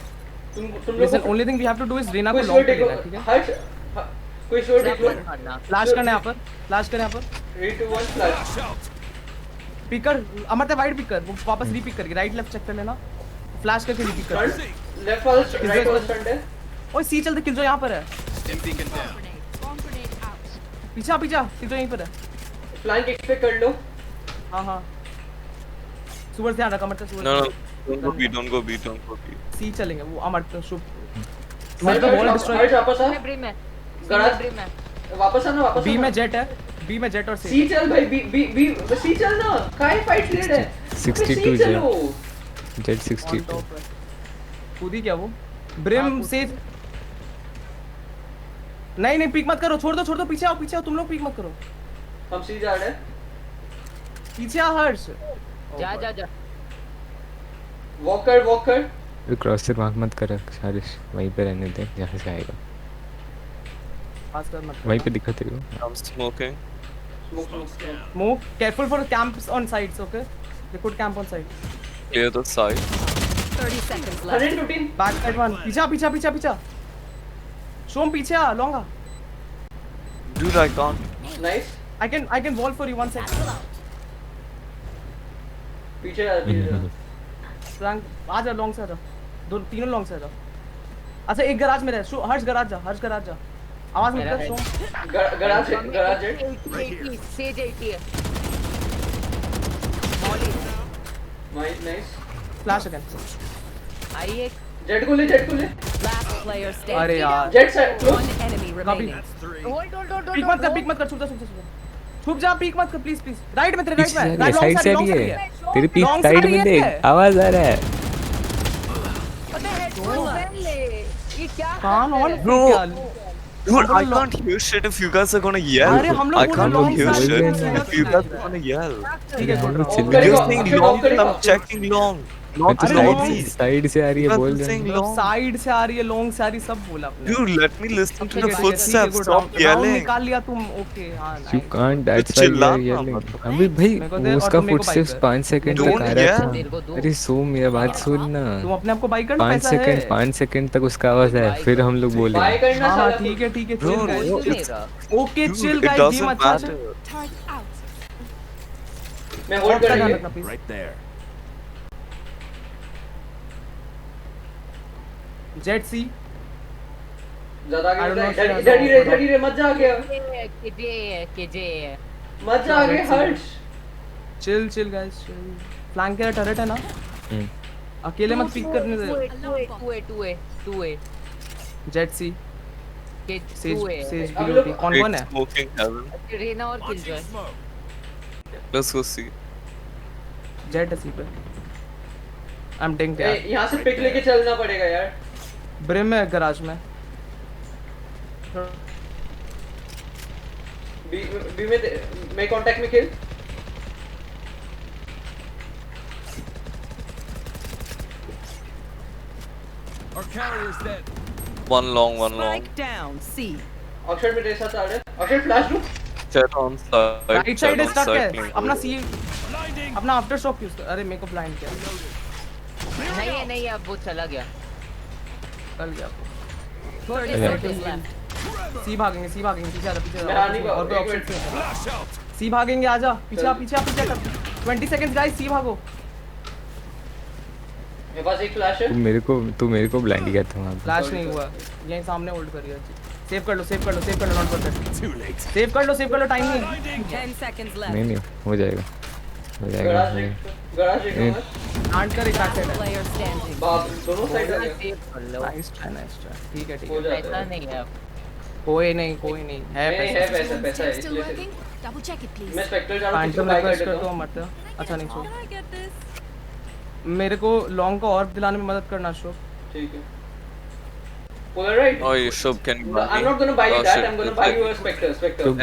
तुम लोग listen only thing we have to do is Reena को कोई लॉन्ग सुअर पे देख लो लेना है ठीक है हर्ट कोई सुअर देख लो मारना फ्लैश करना है यहाँ पर 3 2 1 फ्लैश पिकर अमरते वाइड पिकर वो वापस रीपिक करके राइट लेफ्ट चेक कर लेना फ्लैश करके रीपिक कर फ्रंट लेफ्ट वाला राइट वाला स्टंट है ओए सी चल दे किल जो यहाँ पर है Bomb grenade out. पीछा किल जो यहीं पर है फ्लैंक एक्सपेक्ट कर लो हाँ सुपर ध्यान रखा अमरते super No, don't go B. C चलेंगे वो अमरते शुभ हर्ट मतलब वॉल डिस्ट्रॉय वापस आ ब्रिम है गराज ब्रिम है वापस आना वापस बी में आना। जेट और सी सी चल भाई बी सी चल ना काय फाइट क्लियर है 62 सी चलो जेट 62 कूदी क्या वो ब्रिम सेफ नहीं पिक मत करो छोड़ दो पीछे आओ तुम लोग पिक मत करो हम सी जा रहे हैं पीछे आ हर्ष जा वॉक कर तो क्रॉस से मार्क मत कर शारिश वहीं पे रहने दे जहाँ से आएगा पास कर मत वहीं पे दिखा तेरे को I'm smoking. Move careful for camps on sides okay they could camp on side Clear the side. 30 seconds left. 115 back side one पीछा शोम पीछे आ लॉन्गा Dude, I can't. Nice I can wall for you 1 second. पीछे आ पीछे। फ्लैंक आ जा, लॉन्ग से आ जा, दो तीनों लॉन्ग से आ जा। अच्छा एक गराज में रह, हर्ष गराज जा, हर्ष गराज जा, आवाज मत कर। गराज गराज है। सेज 80 है। नाइस। Flash again. आई एक जेट को ले Last player standing. अरे यार jet side close. One enemy remaining. Hold peak मत कर, छुप जा, पीक मत कर प्लीज राइट में, तेरे राइट में, राइट साइड से भी है तेरी पीक Long साइड side में है। देख, आवाज आ रहा है। ये क्या कान on Bro. Dude, I can't hear shit if you guys are gonna yell. अरे हम लोग I बोल can't रहे hear long shit side if you guys are gonna yell. ठीक है हम लोग चिल्ला करेगा, You're saying Akshay long, of करेगा। I'm checking long. Not अरे long. long साइड से आ रही है, You बोल guys are रहे saying हैं। long. साइड से आ रही है, लॉन्ग से आ रही, सब बोला आपने। Dude, let me listen to ठीक the है, footsteps. good, Stop round yelling. निकाल लिया तुम, ओके हाँ You nice। can't, that's why चिल्ला you are ना yelling। मत। अभी भाई मेरे को दे और उसका तुम मेरे को फुटस्टेप्स बाइक 5 सेकंड Don't तक आ रहा yell. मेरे को था। दो। अरे सो मेरा बात सुन ना, तुम अपने आप को बाइक कर, 5 पैसा सेकंड है। 5 सेकंड तक उसका आवाज है, फिर हम लोग बोले। बाय करना हाँ साला। ठीक है Bro, chill guys, it's- okay Dude, chill it guys, game doesn't अच्छा matter. Target out. मैं होल्ड ध्यान करेंगे। रखना प्लीज। जेट सी ज्यादा I don't know आगे if इधर ही रे मत जा आगे। केजे मत जा आगे Harsh. Chill guys, chill. Flank का टर्रेट है ना, अकेले मत पिक करने दे। 2A Jett C Sage 2A Sage अब बीओटी लोग- कौन Great कौन है? smoking heaven. रेना और killjoy. Let's go see. Jet है सी पे। आई एम डिंग ए, यहाँ से पिक लेके चलना पड़ेगा यार। ब्रिम है गराज में। बी में मैं कांटेक्ट में खेल। One long, one long. Spike down. C. अक्षर मेरे साथ आ रहा है। Akshar flash loop. Chat on side. Right side chat on stuck side. है, अपना सी अपना आफ्टर शॉक यूज कर। अरे मेरे को ब्लाइंड किया, नहीं है, अब वो चला गया। चल गया। 30 seconds left. सी भागेंगे पीछे आ जा, पीछे मैं आ नहीं आ जा। और कोई पाऊँ, एक ऑप्शन नहीं है। सी भागेंगे, आजा पीछे कर। 20 सेकंड्स गाइस, सी भागो। मेरे पास एक फ्लैश है। तू मेरे को ब्लाइंड किया था वहाँ पे। फ्लैश नहीं हुआ, यहीं सामने होल्ड करिए। सेव कर लो नॉट परफेक्ट। सेव कर लो टाइम नहीं। 10 seconds left. नहीं हो जाएगा गराज एक कांट कर, एक बैक साइड है। Player standing. बाप दोनों साइड आ गया। सेव कर लो। Nice try. ठीक है हो जाता पैसा है। नहीं है अब। कोई नहीं है नहीं है पैसा। पैसा है Still इसलिए working? Double check it, please. मैं स्पेक्टर जा रहा हूँ। फैंटम बाय कर रिक्वेस्ट देता कर दो हूँ। मत। अच्छा नहीं छोड़, I get this. मेरे को लॉन्ग का ऑर्ब दिलाने में मदद करना शो। ठीक है। Polaroid. Oh, you Shub can buy. I'm not gonna buy you Oh, that. shit, I'm gonna it's buy like- you a Spectre. Shub.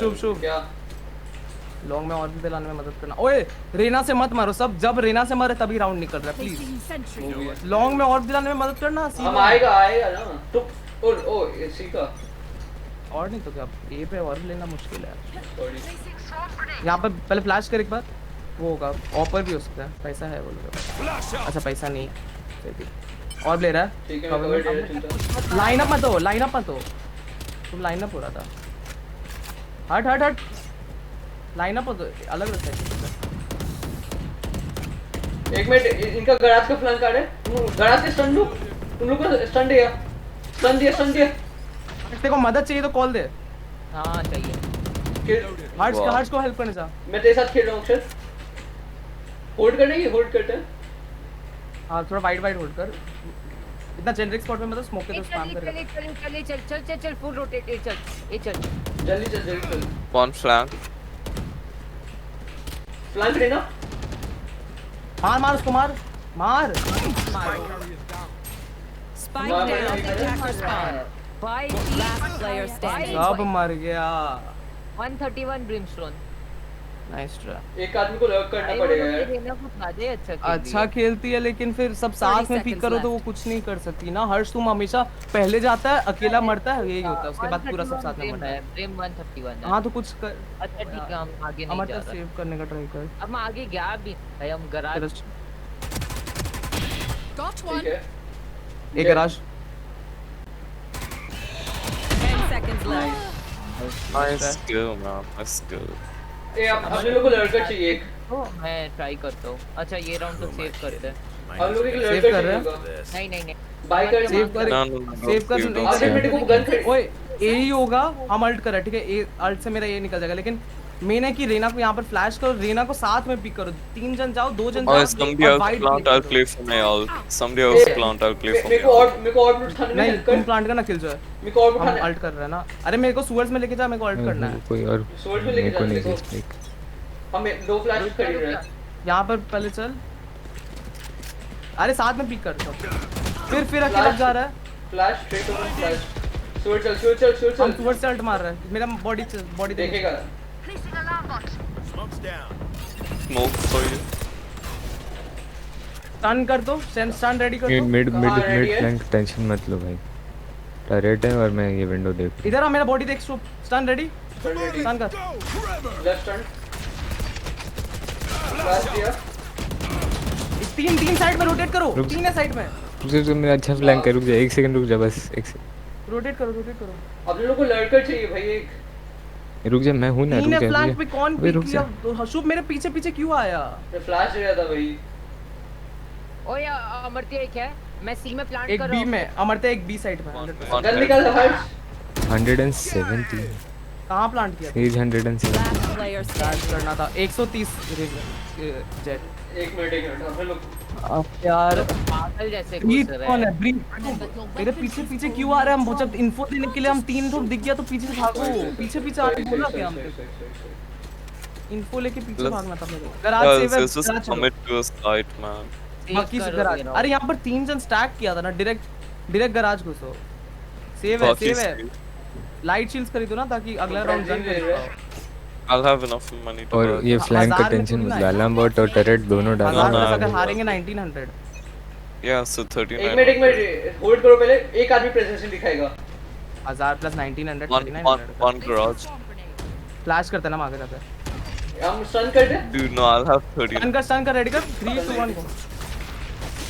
Aries. शुभ क्या? लॉन्ग में ऑर्ब दिलाने में मदद करना। ओए रेना से मत मारो सब, जब रेना से मारे तभी राउंड निकल रहा है। Please Placing sentry. मूवी है। लॉन्ग में ऑर्ब दिलाने में मदद करना। हम आएगा ना। तो ओ सी का। और नहीं तो क्या, ए पे ऑर्ब लेना मुश्किल है। सॉरी। यहाँ पे पहले फ्लैश कर एक बार, वो होगा ऑफर भी हो सकता है। पैसा है बोल रहे। अच्छा पैसा नहीं है, और ले रहा है। ठीक है मैं कवर दे रहा चिंता। लाइन अप मत हो, तुम लाइन अप हो रहा था। हट लाइन अप हो तो अलग लगता है। एक मिनट, इनका गराज का फ्लैंक आ रहा है। गराज से स्टन लो। तुम लोग को स्टन दिया। तेरे को मदद चाहिए तो कॉल दे। हाँ चाहिए। हर्ष को हेल्प करने जा। मैं तेरे साथ खेल रहा हूँ अक्षर। होल्ड करना है, होल्ड करते हैं। हाँ थोड़ा वाइड होल्ड कर। इतना जेनरिक स्पॉट में मतलब स्मोक के तो स्पैम करेगा। चल फुल रोटेट चल। जल्दी चल। One flank. फ्लैंक लेना। मार उसको मार। Spike down. Attacker spawn. भाई Last player standing. सब मर गया। 131 ब्रिमस्टोन। Nice try. एक आदमी को लॉक करना पड़ेगा यार। रेना कुछ ज्यादा अच्छा अच्छा खेलती है, लेकिन फिर सब साथ में पिक करो तो वो कुछ नहीं कर सकती ना। हर्ष तुम हमेशा पहले जाता है, अकेला मरता है, यही होता है। उसके बाद पूरा सब साथ में मरता है। ब्रिम 131 है। हाँ तो कुछ कर। अच्छा ठीक है, हम आगे नहीं अमर जा तो रहे। सेव करने का ट्राई कर। अब हम आगे गया भी भाई, हम गराज। Got ठीक one. है। एक garage. 10 seconds left. Nice skill, man. Nice skill. ए अपने लोग को लड़का चाहिए एक। मैं ट्राई करता हूँ। अच्छा ये राउंड तो सेव करते हैं। हम लोग एक सेव लड़का कर रहे चाहिए। नहीं नहीं नहीं। बाय कर सेव कर No, no, no. सेव कर You don't आगे save. मेरे को गन खरीद। ओए ए ही होगा, हम अल्ट कर रहे हैं, ठीक है? ए अल्ट से मेरा ये निकल जाएगा, लेकिन मेन है कि रेना को यहाँ पर फ्लैश करो, रेना को साथ में पिक करो, 3 जन जाओ, 2 जन Oh, जाओ somebody और else wide plant, play I'll करो। play for my ult. Somebody else plant, I'll play for मेरे my को ult. और लूट उठाने में नहीं, हेल्प तुम कर। प्लांट करना किल जो है, मेरे को और हम उठाने। अल्ट कर रहे हैं ना। अरे मेरे को सुअर्स में लेके जा, मेरे को अल्ट करना है। कोई और सोर्स में लेके मेरे को जा, नहीं देखो। देख। हम 2 फ्लैश खरीद रहे हैं। यहाँ पर पहले चल, अरे साथ में पिक कर सब। फिर अकेला जा रहा है, flash straight over flash. Source चल। हम सुअर्स से अल्ट मार रहे हैं, मेरा बॉडी देखेगा। Smoke for you. स्टन कर दो, स्टन रेडी कर दो। मिड ready है? फ्लैंक टेंशन मत लो भाई, टरेट है और मैं ये विंडो देख। इधर आ, मेरा बॉडी देख, स्टन रेडी, रेडी। स्टन कर। Left turn. फ्लैश दिया। 3 साइड में रोटेट करो, रुक। 3 है साइड में, तुझे मेरा अच्छा फ्लैंक कर, रुक जा 1 सेकंड, रुक जा बस 1 सेकंड रोटेट करो। अपने लोग को लड़का चाहिए भाई एक। रुक जा, मैं हूं ना, 3 रुक है जा फ्लैंक पे, कौन अबे पिक रुक किया? जा। हशुब मेरे पीछे क्यों आया? मैं फ्लैश दे रहा था भाई। ओए अमरती एक है, मैं सी में प्लांट एक कर बी रहा हूँ। में, अमरते एक बी साइड में। गन निकाल हर्ष। 170 कहाँ प्लांट किया? एज 170 Last player स्टार्ट standing. करना था 130 जेट। एक मिनट अपने लोग। अब यार पागल जैसे ब्रीथ घुस रहे कौन हैं। है? ब्रीथ मेरे पीछे क्यों आ रहा है? हम जब इन्फो देने के लिए हम 3 लोग दिख गया तो पीछे से भागो, पीछे आके बोला क्या हम? इन्फो लेके पीछे भागना था मेरे को। गराज Guys, सेव है, let's just गराज चलो। commit to a site, man. बाकी से करो गराज। ये राउंड। अरे यहाँ पर 3 जन स्टैक किया था ना, डायरेक्ट गराज घुसो। सेव Fuck है। you. लाइट शील्ड्स खरीदो ना ताकि अगला राउंड गन कर पाओ। I'll have enough money to और buy. ये फ्लैंक का 1000 में टेंशन थोड़ी मत ना डालना, बॉट और टरेट दोनों डालना। 1000 ना, अगर ना। हारेंगे 1900। Yeah, so एक 39. मिनट होल्ड करो पहले। एक आदमी प्रेजेंस दिखाएगा। 1000 प्लस 1900 One 3900। garage. फ्लैश करते ना हम आगे जाके। हम स्टन कर दे। Dude, no, I'll have 30. Stun कर रेडी कर 3 2 1 गो।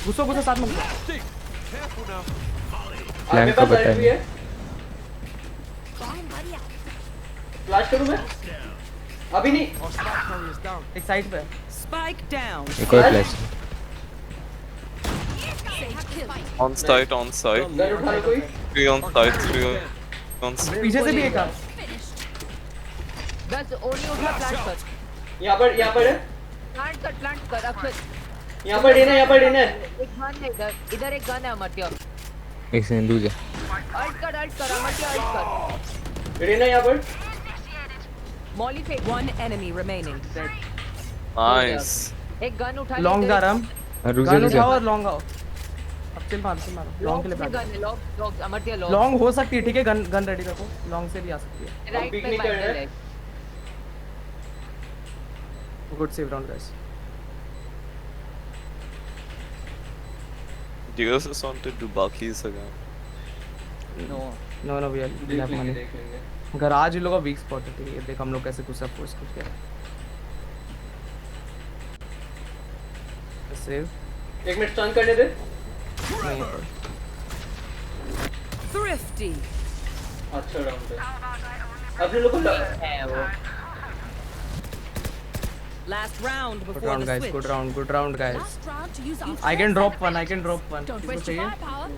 घुसो साथ में घुसो। मेरे का पास बटन। अल्ट भी है। फ्लैश करूं मैं? अभी नहीं। एक साइड पे Spike down. एक और फ्लैश। On site. गन उठा लो कोई। 3 on site, 3 on site. पीछे से भी एक आ। बस ओली उठा प्लांट कर। यहाँ पर है। प्लांट कर अक्षत। यहाँ पर डेना है। एक गन है इधर एक गन है अमरती। एक सेकंड रुक जा। अल्ट कर अमरती अल्ट कर। डेना यहाँ पर। मॉली फेंक। One enemy remaining. Nice. एक गन उठा लॉन्ग जा रहा हम। रुक जा गन रुक उठाओ जा। और लॉन्ग आओ। अब चिल मारो लॉन्ग के लिए गन प्लान। है लॉन्ग अमरती लॉन्ग। लॉन्ग हो सकती है, ठीक है? गन रेडी रखो, लॉन्ग से भी आ सकती है। राइट पिक पे नहीं कर बाइंडर रहे। है। Good save round guys. Do you guys just want to do Bakis again? No we have money. देख लेंगे। गराज इन लोगों का वीक स्पॉट है, ठीक है? देख हम लोग कैसे घुसा फोर्स कुछ किया। सेव एक मिनट स्टन करने दे। नहीं है। Thrifty. अच्छा राउंड है। अपने लोग को है वो। Last round good before round the guys, switch. Good round guys. Last round to use our I can first drop weapon. One. Don't किसको waste your चाहिए? firepower.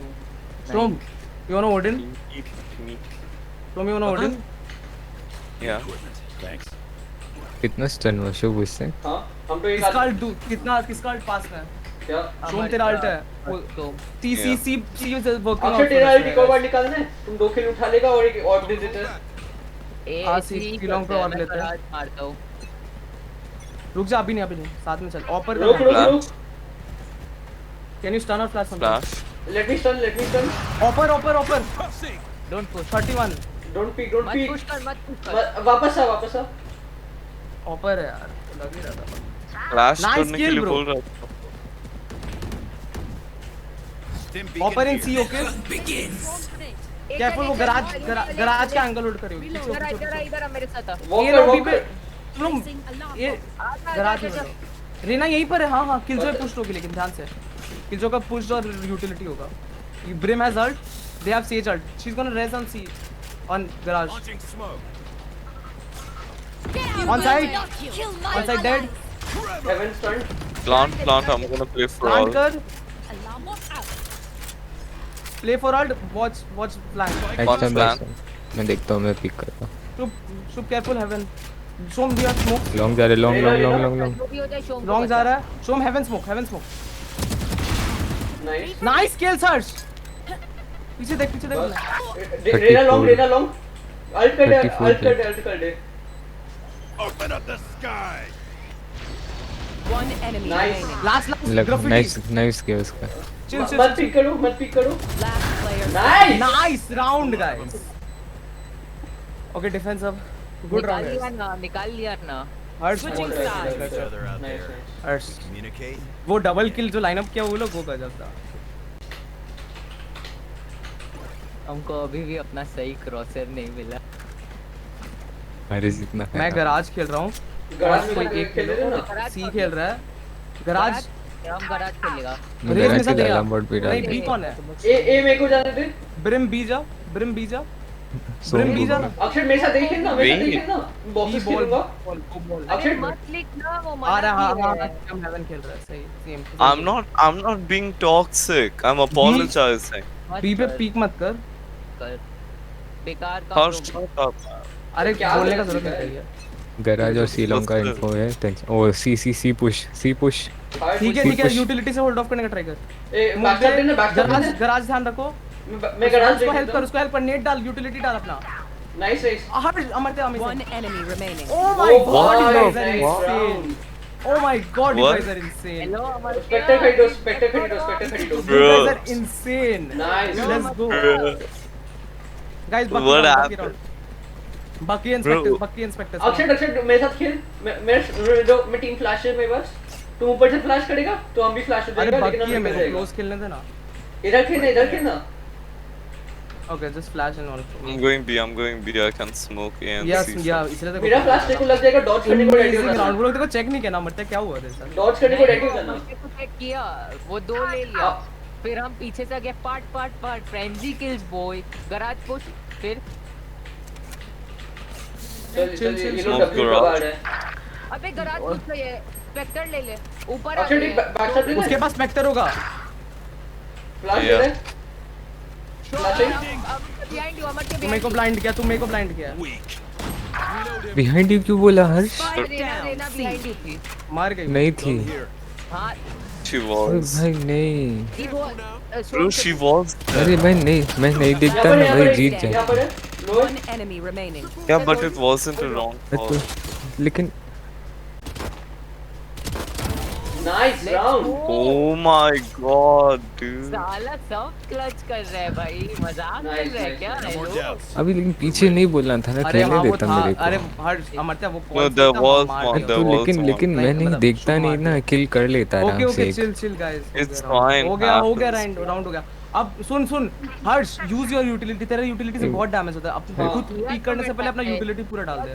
Storm, you wanna Odin? Storm, you wanna Odin? Yeah. कितना स्टन हुआ शुभ इससे? हाँ हम तो एक किसका अल्ट दू किसका अल्ट पास में है? क्या? Storm तेरा अल्ट है। सी वर्किंग अक्षर तेरा अल्ट एक और बार निकालना है। तुम 2 किल उठा लेगा और एक और दे देते हैं। हाँ, सी लॉन्ग पे और लेते हैं। मारता हूँ। रुक जा, अभी नहीं साथ में चल। ऑपर रुक। कैन यू स्टन और flash Flash. Let me stun. ऑपर डोंट पुश 31 डोंट पीक। मत पुश कर। वापस आ। ऑपर है यार, लग ही रहा था। Flash Nice करने के kill, लिए bro. बोल रहा था. ऑपर इन सी ओके। केयरफुल, वो गराज का एंगल होल्ड करियो। इधर मेरे साथ आ। ये लोग भी वॉक पे कर। तुम लोग ये गराज में रेना यहीं पर है। हाँ किलजॉय पुश होगी, लेकिन ध्यान से किलजॉय का पुश और यूटिलिटी होगा। Brim has ult, they have Sage ult, she is gonna rez on C on garage. On side. Kill my On side dead. Heaven stunned. Plant. I'm gonna play for all. Plant कर. Alarm bot out. Play for alt. Watch flank. Next time plan. मैं देखता हूँ, मैं पिक करता हूँ. Shoot careful heaven. Shom दिया smoke. लॉन्ग जा रहे, लॉन्ग. जो भी हो जाए शोम Long जा रहा है. Shom heaven smoke. Nice. Nice kill search. पीछे देख. Reyna long. Alt कर दे. 34 One enemy Nice. remaining. Last graffiti. Nice किया उसका. Chill. मत पिक करो. Last player. Nice. Nice round guys. Okay defense अब. Good round guys. निकाल लिया ना Hurts. Switching sides. Nice. Hurts. वो डबल किल जो लाइनअप किया वो लोग वो गजब था. हमको अभी भी अपना सही क्रॉसर नहीं मिला. अरे जितना मैं गराज खेल रहा हूँ. गराज में कोई कोई एक खेल रहे ना. सी खेल रहा है. गराज. हम गराज खेलेगा. रेस में से देगा. अलार्म बोर्ड पे डाल. नहीं बी कौन है? ए मेरे को जाने दे. ब्रिम बी जा. ब्रिम बी जा ना. अक्षर मेरे साथ देखें ना. बॉक्सेस खेलूंगा. अक्षर मत लिख ना वो आ रहा मना हाँ भी है. हम हेवन खेल रहा है सही same. I'm not being toxic. I'm apologizing. मत बी पे कर, पीक मत कर. बेकार का Harsh, shut up. अरे क्या बोलने का कर जरूरत सकता नहीं है? है. गराज और सीलों का इन्फो है. टेंशन. ओ सी पुश. ठीक है यूटिलिटी से होल्ड ऑफ करने का ट्राई कर. ए बैकस्टैप देना. गराज ध्यान रखो. मैं गराज उसको देख हेल्प कर. उसको हेल्प कर. नेट डाल. यूटिलिटी डाल अपना. Nice. Her अमरते One enemy remaining. Oh my god, you guys are Nice insane. round. Oh my god, you What? guys are insane. Hello हमारे Spectre खरीदो. You Bro. guys are insane. Nice. Let's go. Guys, What happened? Bucky inspector. अक्षर मेरे साथ खेल. मैं टीम फ्लैश है मेरे पास. तुम ऊपर से फ्लैश करेगा तो हम भी फ्लैश हो अरे जाएगा. लेकिन बकी है हम मेरे क्लोज खेलने देना. इधर खेलना. Okay, just flash and all. I'm going B. I can smoke A and Yes, C. yeah, इसलिए तो मेरा फ्लैश तेरे को लग जाएगा. डॉज करने को रेडी हो ग्राउंड जाना. वो लोग देखो चेक नहीं किया मरते क्या हुआ रे सर. डॉज करने को रेडी हो जाना. चेक किया वो 2 ले लिया. फिर हम पीछे से गए part frenzy kills boy. Garage push. फिर चल ये Smoke लोग डब्ल्यू garage. का है. अबे गराज पुश चाहिए. स्पेक्टर ले ले. ऊपर आ अक्षर गए. बैकस्टैप दे. उसके पास स्पेक्टर होगा. Flash Yeah. दे. फ्लैशिंग. बिहाइंड यू अमर के तू मेरे को ब्लाइंड किया. बिहाइंड यू क्यों बोला हर्ष? रेना बिहाइंड यू थी. मार गई. नहीं थी. हां She ओए was. भाई नहीं. ही वो Bro, she was. अरे मैं नहीं देखता ना भाई जीत जाए. यहाँ पर है. लो. One enemy remaining. Yeah, but it wasn't a wrong call. लेकिन nice round. Oh my god, dude. साला सब क्लच कर रहे हैं भाई. मजाक कर रहे हैं क्या हेलो. अभी लेकिन पीछे नहीं बोलना था ना. अरे खेलने हाँ वो देता था. मेरे को. अरे हर अमरते वो No, कौन there था, was मार one, दिया. there तो was लेकिन one. मैं नहीं मतलब देखता शो नहीं मार ना. किल कर लेता ओके आराम ओके से. Chill guys. It's fine, हो गया happens. राउंड हो गया. अब सुन हर्ष यूज योर यूटिलिटी. तेरा यूटिलिटी से बहुत डैमेज होता है. अब खुद पीक करने से पहले अपना यूटिलिटी पूरा डाल दे.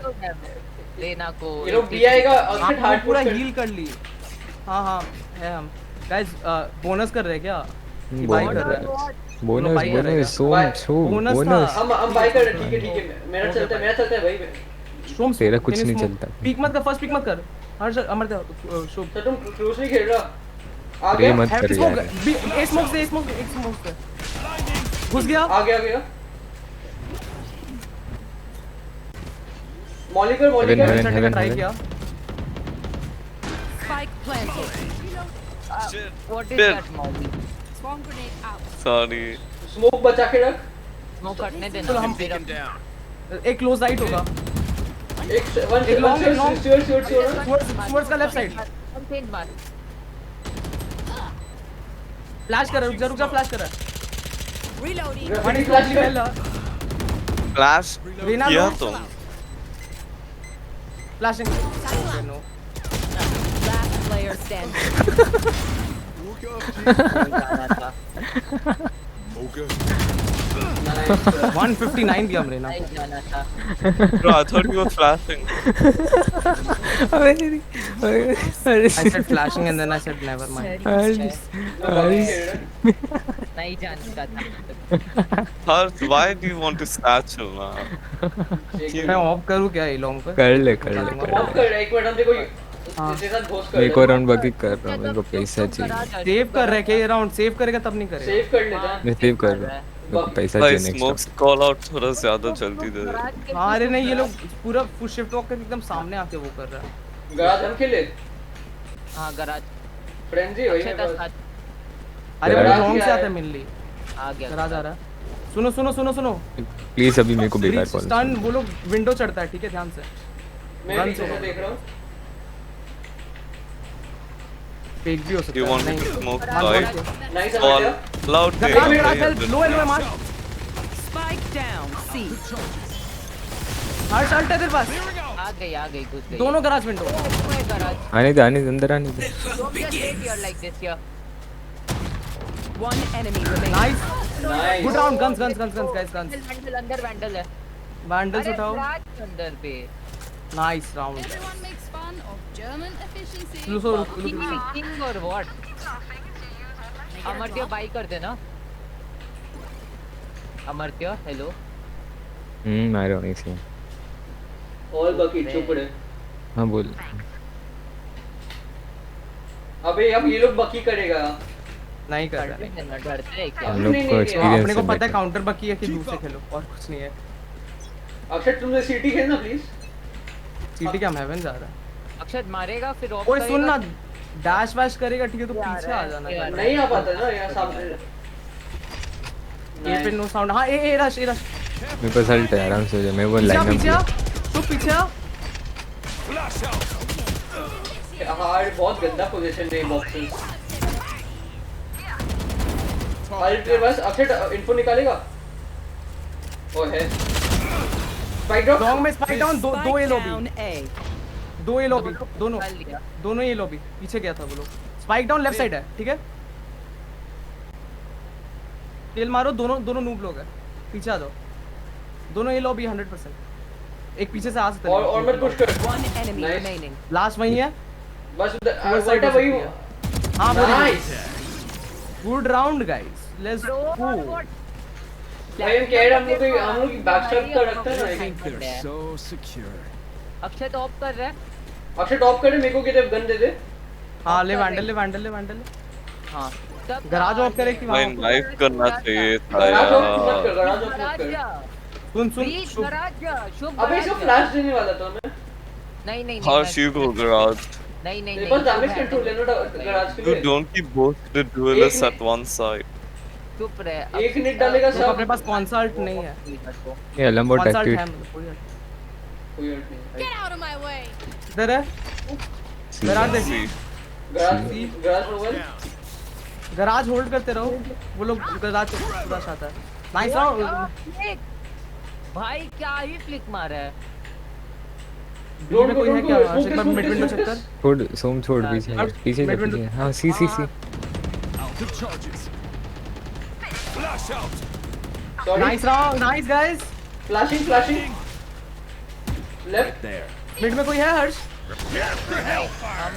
लेना को ये लोग बी आएगा. अक्षर हाँ, हार्ड पूरा हील कर ली. हाँ है हम गाइस. बोनस कर रहे हैं क्या? कि बाय कर रहे हैं? बोनस बोनस हम बाय कर रहे हैं. ठीक है. मेरा चलता है भाई. शोम तेरा कुछ नहीं चलता. पीक मत कर. फर्स्ट पीक मत कर. हर्ष अमरते शोम तो तुम क्रूज नहीं खेल रहा. आ प्रे गया. मत कर यार. एक स्मोक से घुस गया. आ गया. मॉलिकर Heaven. ट्राई किया. Spike planted. What is Bill. That मॉबी. Swarm grenade out. Sorry. Smoke बचा के रख. स्मोक करने चलो देना. हम फिर एक क्लोज राइट होगा. एक वन एक long, एक long. श्योर. टुवर्ड्स का लेफ्ट साइड. हम चेंज मार. फ्लैश कर. रुक जा फ्लैश कर. Reloading. ग्रेफिटी फ्लैश कर. Flash. रीना किया लो. तुम. Flashing. No. Last player standing. Nice. 159 दिया हमने ना। नहीं जाना था। Bro, I thought you were flashing. I said flashing and then I said never mind. नहीं जानता था। Harsh, why do you want to satchel now? मैं ऑफ करूँ क्या इलोंग पे? कर ले कर ले ऑफ कर, एक मिनट हम देखो तेरे साथ घोष कर एक और राउंड बाकी कर रहा हूँ, मेरे को पैसा चाहिए। सेव कर रहे के ये राउंड सेव करेगा तब नहीं करेगा। सेव कर लेता है। मैं सेव कर रहा हूँ, मेरे को पैसा भाई चाहिए स्मोक्स नेक्स्ट। कॉल आउट थोड़ा ज्यादा जल्दी दे दे। अरे नहीं ये लोग पूरा फुल शिफ्ट वॉक करके एकदम सामने आके वो कर रहा है। गराज हम खेले हाँ गराज। फ्रेंजी वही मेरे पास। अरे वो गराज लॉन्ग क्या से है? आता है मिनली। आ गया। गराज आ रहा है। सुनो सुनो सुनो सुनो। प्लीज अभी मेरे को बेकार कॉल। स्टन वो लोग विंडो चढ़ता है, ठीक है ध्यान से। मैं Guns पीछे से होगा। देख रहा हूँ। फेक भी हो सकता You है। want me नहीं। to smoke हाँ, right? नाइस Call समझ loud गराज गराज लो लो मार। Spike down. C. हर साल्ट है तेरे पास। आ गई घुस गई। दोनों गराज विंडो। गराज। आने दे अंदर आने दे। Don't just wait here like this here. One enemy remaining. Nice nice good round. Guns guns guns guns guys guns. Vandal अंदर वैंडल है। वैंडल्स अरे उठाओ। फ्लैश अंदर पे। Nice round. Everyone makes fun of German efficiency. लुसो रुक किंग और व्हाट? अमर्त्य बाई कर देना। अमर्त्य हेलो। आ रहा हूँ इसलिए। ऑल बकेट चुप रहे। हाँ बोल। अबे अब ये लोग बकी करेगा। नहीं कर रहा है। डरते हैं क्या? हम लोग नहीं, को नहीं, एक्सपीरियंस अपने को पता है काउंटर बाकी है कि दूसरे खेलो और कुछ नहीं है। अक्षय तुमने सीटी खेलना प्लीज। सीटी क्या हेवन जा रहा है। अक्षत मारेगा फिर ऑफ ओए सुन ना डैश वैश करेगा ठीक है तो पीछे आ जाना। नहीं आ पाता ना यहाँ सामने। ये पे नो साउंड। हां ए रश मेरे पास अल्ट है, आराम से हो जाए। मैं वो लाइन पीछे में तू पीछे आ। हाँ बहुत गंदा पोजीशन है बॉक्सेस। अल्ट के बस अक्षय इन्फो निकालेगा। ओ है स्पाइक ड्रॉप। लॉन्ग में स्पाइक डाउन दो ये Spike लॉबी। down A. दो ये लॉबी दोनों ये लॉबी पीछे गया था वो लोग। स्पाइक डाउन लेफ्ट साइड है ठीक है। तेल मारो दोनों नूब लोग हैं। पीछे आ जाओ। दोनों ये लॉबी 100%। एक पीछे से आ सकता है। और मत पुश कर। One enemy Nice. remaining. Last वही है। बस उधर वो साइड वही वही। हां nice good round guys let's go. भाई हम कह रहे हम लोग बैकस्टैप कर रखते हैं ना। अक्षत ऑफ कर रहा है। अक्षय टॉप करे मेरे को किधर गन दे दे। हां ले वैंडल ले। हां तब गराज ऑफ करे कि भाई वहां नाइफ करना चाहिए था गराज ऑफ मत यार। कर। गराज ऑफ मत गराज कर। जा सुन प्लीज गराज जा शुभ अबे इसको फ्लैश देने वाला था मैं। नहीं Harsh, you go garage. नहीं मेरे पास डैमेज कंट्रोल है ना गराज के You लिए। don't keep both the duelists at one side. चुप रहे एक मिनट डालेगा तो सब। अपने पास कंसल्ट नहीं है। ये लंबो कंसल्ट टैक्टिक। है मतलब कोई कोई हर्ट नहीं। Get out of my way. इधर है। गराज देख। See. Garage over. Garage hold करते रहो। वो लोग गराज रश आता है। Nice round. भाई क्या ही फ्लिक मारा है। बी में कोई है क्या? एक बार मिड विंडो चेक कर। छोड़ सोम छोड़ पीछे जा, पीछे जा Mid window. पीछे। हाँ C sorry nice round nice guys. Flashing left. Mid में कोई है हर्ष?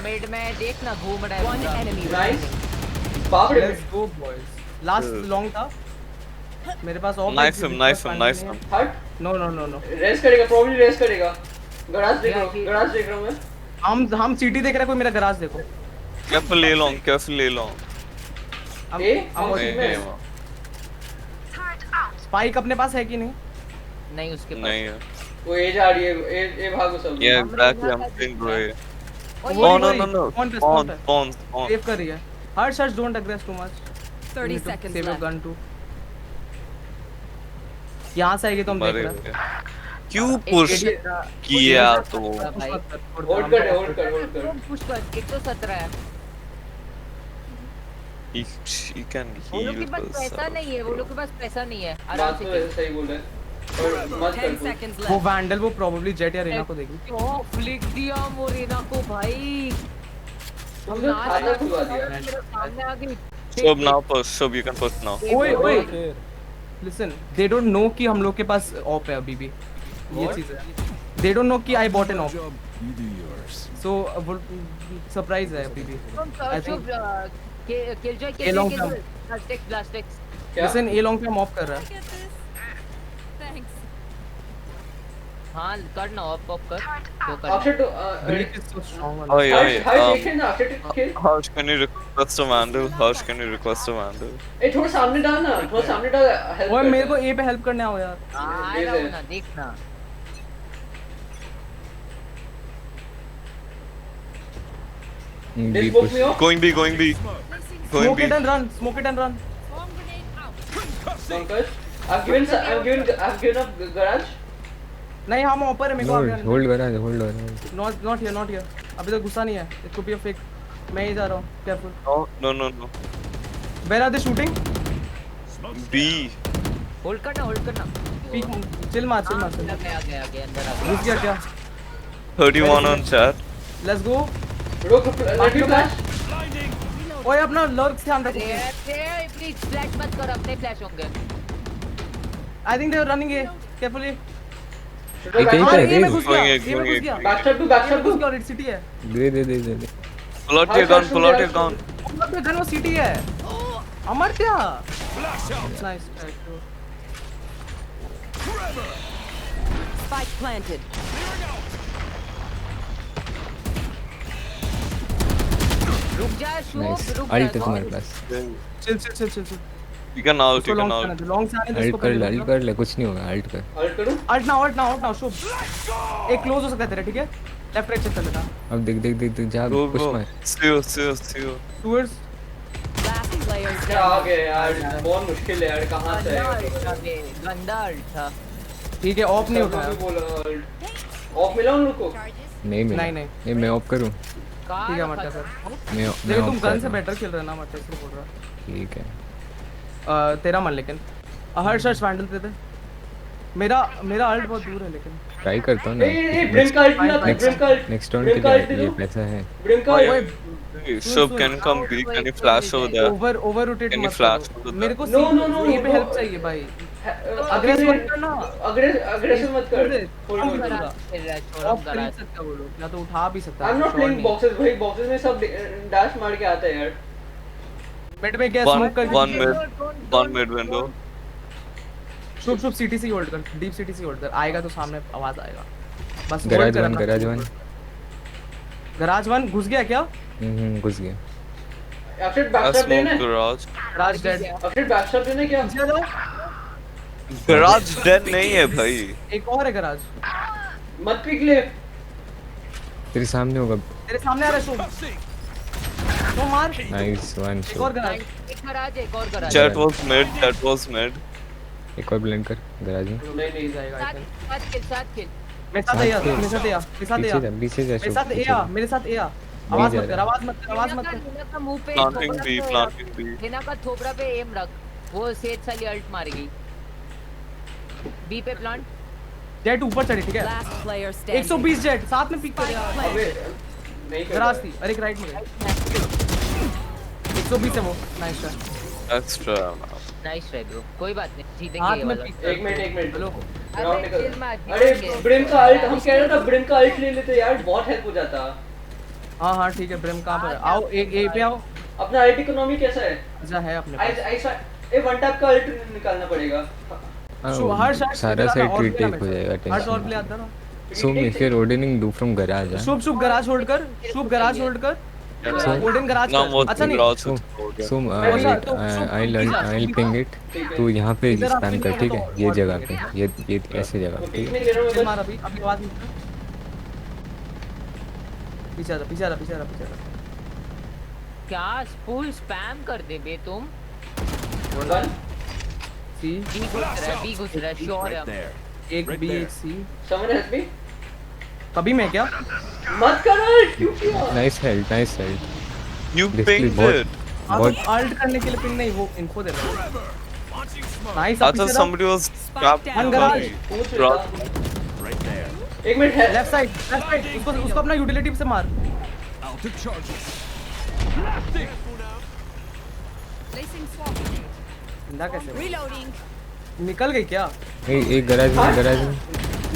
मिड में देखना घूम रहा है One पूरा। enemy nice remaining. बाप रे। Let's go boys. Last long था मेरे पास ऑफ Knife him, knife him, knife him. हट नो रेस करेगा प्रॉब्ली रेस करेगा। गराज देख रहा हूं मैं। हम सीटी देख रहे हैं। कोई मेरा गराज देखो। Carefully long. हम ए हम कौन सी में? स्पाइक अपने पास है कि नहीं? नहीं उसके पास नहीं है। वो ए जा रही है। ए भागो सब। Yeah, exactly. I'm saying bro. वो Oh वही, no. कौन पे Pawns. सेव कर रही है। Harsh don't aggress too much. 30 seconds save your left. Gun too. यहाँ से आएगी तो हम देख मरे रहे हैं। हुए। क्यों पुश किया तो? भाई होल्ड कर। पुश कर 117 है। He can वो लोग के heal पास this. पैसा नहीं है। वो लोग के पास पैसा नहीं है। आराम बात से तो ऐसे सही बोल रहा है। और मत 10 कर तू। seconds वो left. वैंडल वो प्रोबेबली जेट या रेना को देगी। क्यों फ्लिक दिया मोरेना को भाई। तुमने खाता खुलवा दिया। मेरे सामने आ गई। Shub now push. Shub, you can push now. ओए लिसन दे डोंट नो कि हम लोग के पास ऑप है अभी भी ये चीज है दे डोंट नो कि आई बॉट एन ऑप सो वो सरप्राइज है अभी भी I think A long term. Plastics क्या लिसन ए लॉन्ग पे हम ऑफ कर रहा है Get this. Thanks. हाँ कर ना ऑफ कर तो कर अक्षय तो break is so strong Oi, oi, हाय देखे ना अक्षय किल Harsh, can you request a vandal? Harsh, can you request a vandal? ए थोड़ा सामने डाल ना थोड़ा सामने डाल हेल्प ओए मेरे को ए पे हेल्प करने आओ यार हाँ आ रहा हूँ ना देखना This book me off Going B, going B. Going smoke B. It and run smoke it and run Bomb grenade out. Pankaj I've given up garage नहीं हम ऊपर है मेरे को आगे होल्ड करा नॉट हियर अभी तक गुस्सा नहीं है it could be a fake मैं ही जा रहा हूं careful No. Where are they shooting B. Hold करना पीक चिल मार आ गया अंदर आ घुस गया क्या 31 on chat. लेट्स गो रुक लेट मी फ्लैश ओए अपना लर्क ध्यान रखो गया प्लीज फ्लैश मत कर अपने फ्लैश होंगे I think they are running A carefully ये कहीं पे ये में है घुस गया going ये में घुस गया बैकस्टैप टू घुस गया रेड सिटी है दे Pull out your gun, pull out your gun. मतलब गन वो सिटी है अमर क्या नाइस Spike planted. रुक जा नाइस शुभ रुक अल्ट है तुम्हारे पास चिल You can ult, उसको you can long ult. Long से आने दो अल्ट उसको कर ले कुछ नहीं होगा अल्ट कर अल्ट करूं अल्ट ना शुभ एक क्लोज हो सकता है तेरा ठीक है लेफ्ट राइट चेक कर लेना अब देख जा Go, पुश go. मार See you. Towards Last player क्या आ standing. गए यार बहुत मुश्किल है यार कहां से है गंदा अल्ट था ठीक है ऑफ नहीं सबको उठाया भी बोला अल्ट ऑफ मिला उन लोग को नहीं नहीं। मैं ऑफ करूं ठीक है मत कर मैं देखो तुम off गन कर से रहा हूं। बेटर खेल रहे हो ना मत इसलिए बोल रहा ठीक है तेरा मन लेकिन हर्ष वैंडल पे दे मेरा अल्ट बहुत दूर है लेकिन ट्राई करता हूं ना ए ब्रिम का अल्ट मिला ब्रिम का अल्ट नेक्स्ट राउंड के लिए ये पैसा है ब्रिम का Hey, Shub, can you come B? Can you flash over there? Over rotate Can you मत flash करो to the- मेरे को No, no, ये पे no. हेल्प चाहिए भाई अग्रेसिव मत करना अग्रेसिव मत कर हम ऑफ खरीद सकता है वो लोग या तो उठा भी सकता I am not short playing नहीं। बॉक्सेस भाई बॉक्सेस में सब डैश मार के आता है यार मिड में क्या One, स्मोक कर one mid window. शुभ सीटीसी होल्ड कर डीप सीटीसी होल्ड कर आएगा तो सामने आवाज आएगा बस गराज वन घुस गया क्या घुस गया अक्षय I बैकस्टैप लेना smoked है garage. राज डेड अक्षय बैकस्टैप लेना है क्या Garage dead नहीं है भाई. एक और है गराज मत पिक ले तेरे सामने होगा तेरे सामने आ रहा है शुभ तो मार नाइस वन एक और गराज एक और गराज Chat was mid. एक और ब्लेंड कर गैराज में नहीं जाएगा साथ खेल मेरे साथ आ मेरे साथ आ मेरे साथ आ पीछे जा मेरे साथ आ मेरे साथ आ आवाज मत कर हिना का मुंह पे Planting B. हिना का थोबड़ा पे एम रख वो सेज साली अल्ट मारेगी बी पे प्लांट जेट ऊपर चढ़े ठीक है Last player standing. 120 जेट साथ में पिक कर यार अबे नहीं कर गराज थी अरे एक राइट में 120 है वो nice shot Extra. Nice try bro कोई बात नहीं जीतेंगे हाथ ये में वाला पिक एक मिनट हेलो राउंड अरे chill निकल मत, अरे जीतेंगे। ब्रिम का अल्ट हम कह रहे थे ब्रिम का अल्ट ले लेते यार बहुत हेल्प हो जाता हां ठीक है ब्रिम कहां पर है आओ एक ए पे आओ अपना अल्ट इकोनॉमी कैसा है अच्छा है अपने पास ऐसा ए वन टैप का अल्ट निकालना पड़ेगा हर शॉट सारा साइड रीटेक हो जाएगा हर शॉट टेंशन प्ले आता ना सो if you're ordering do from garage Shubh garage hold कर शुभ गराज होल्ड कर ओडिन गराज Now कर what अच्छा नहीं garage? so I'll ping it तू यहाँ पे स्पैम कर ठीक है ये जगह पे ये ऐसे जगह पे ठीक है कितने ले रहा हूं चल मैं मार अभी आवाज नहीं पीछे आ रहा क्या फुल स्पैम कर दे बे तुम वन सी बी घुस रहा है श्योर है एक बी एक सी समन हेल्प मी कभी मैं क्या मत कर अल्ट क्यों किया nice help You Basically pinged बहुत- it. बहुत अल्ट करने के लिए पिन नहीं वो इन्फो दे रहा है nice I thought somebody was trapped. down. garage. पूछ Garage. रहा एक मिनट है लेफ्ट साइड उसको अपना यूटिलिटी से मार Placing swamp grenade. जिंदा कैसे Reloading. निकल गई क्या? एक गैराज में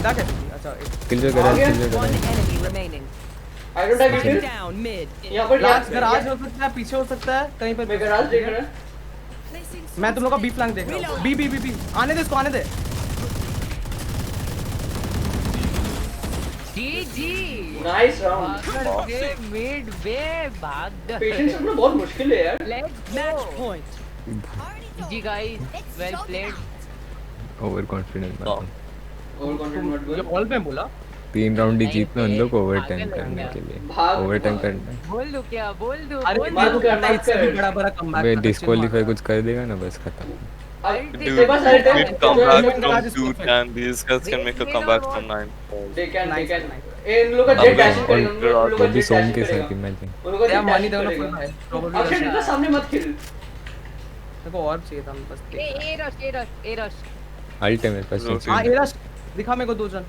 क्या कहती? अच्छा किल जो garage One enemy remaining. I don't have Spike it. down mid. यहाँ पर लास्ट गैराज हो सकता है, पीछे हो सकता है, कहीं पर मैं गैराज देख रहा हूँ। मैं तुम लोग का बी फ्लैंक देख रहा हूँ। बी आने दे इसको, आने दे। जी नाइस राउंड। मिड वे भाग गए। पेशेंस रखना बहुत मुश्किल है यार। Let's Match point. जी guys well played. Overconfident मत हो। ओवर कॉन्फिडेंट मत ये बोल। ऑल में बोला 3 राउंड ही जीतना उन लोग को ओवर टाइम करने के लिए। ओवर टाइम करना बोल दो क्या बोल दो अरे बोल मेरे को कर, पता है इससे भी कर। बड़ा कमबैक वे डिस्क्वालीफाई कुछ कर देगा ना बस खत्म। Dude, did come back from 2 and these guys can make a comeback from 9. They can इन लोग का जेट डैशिंग करेगा। उन लोग का वो भी जेट सोम डैशिंग के करेगा। साथ इमेजिन। उन लोग का यार जेट मानी डैशिंग देना फुल करेगा। है प्रोबेबली। अक्षय इतना सामने मत खेल। देखो और चाहिए था बस। ए रश अल्ट है मेरे पास। हां ए रश दिखा मेरे को 2 जन।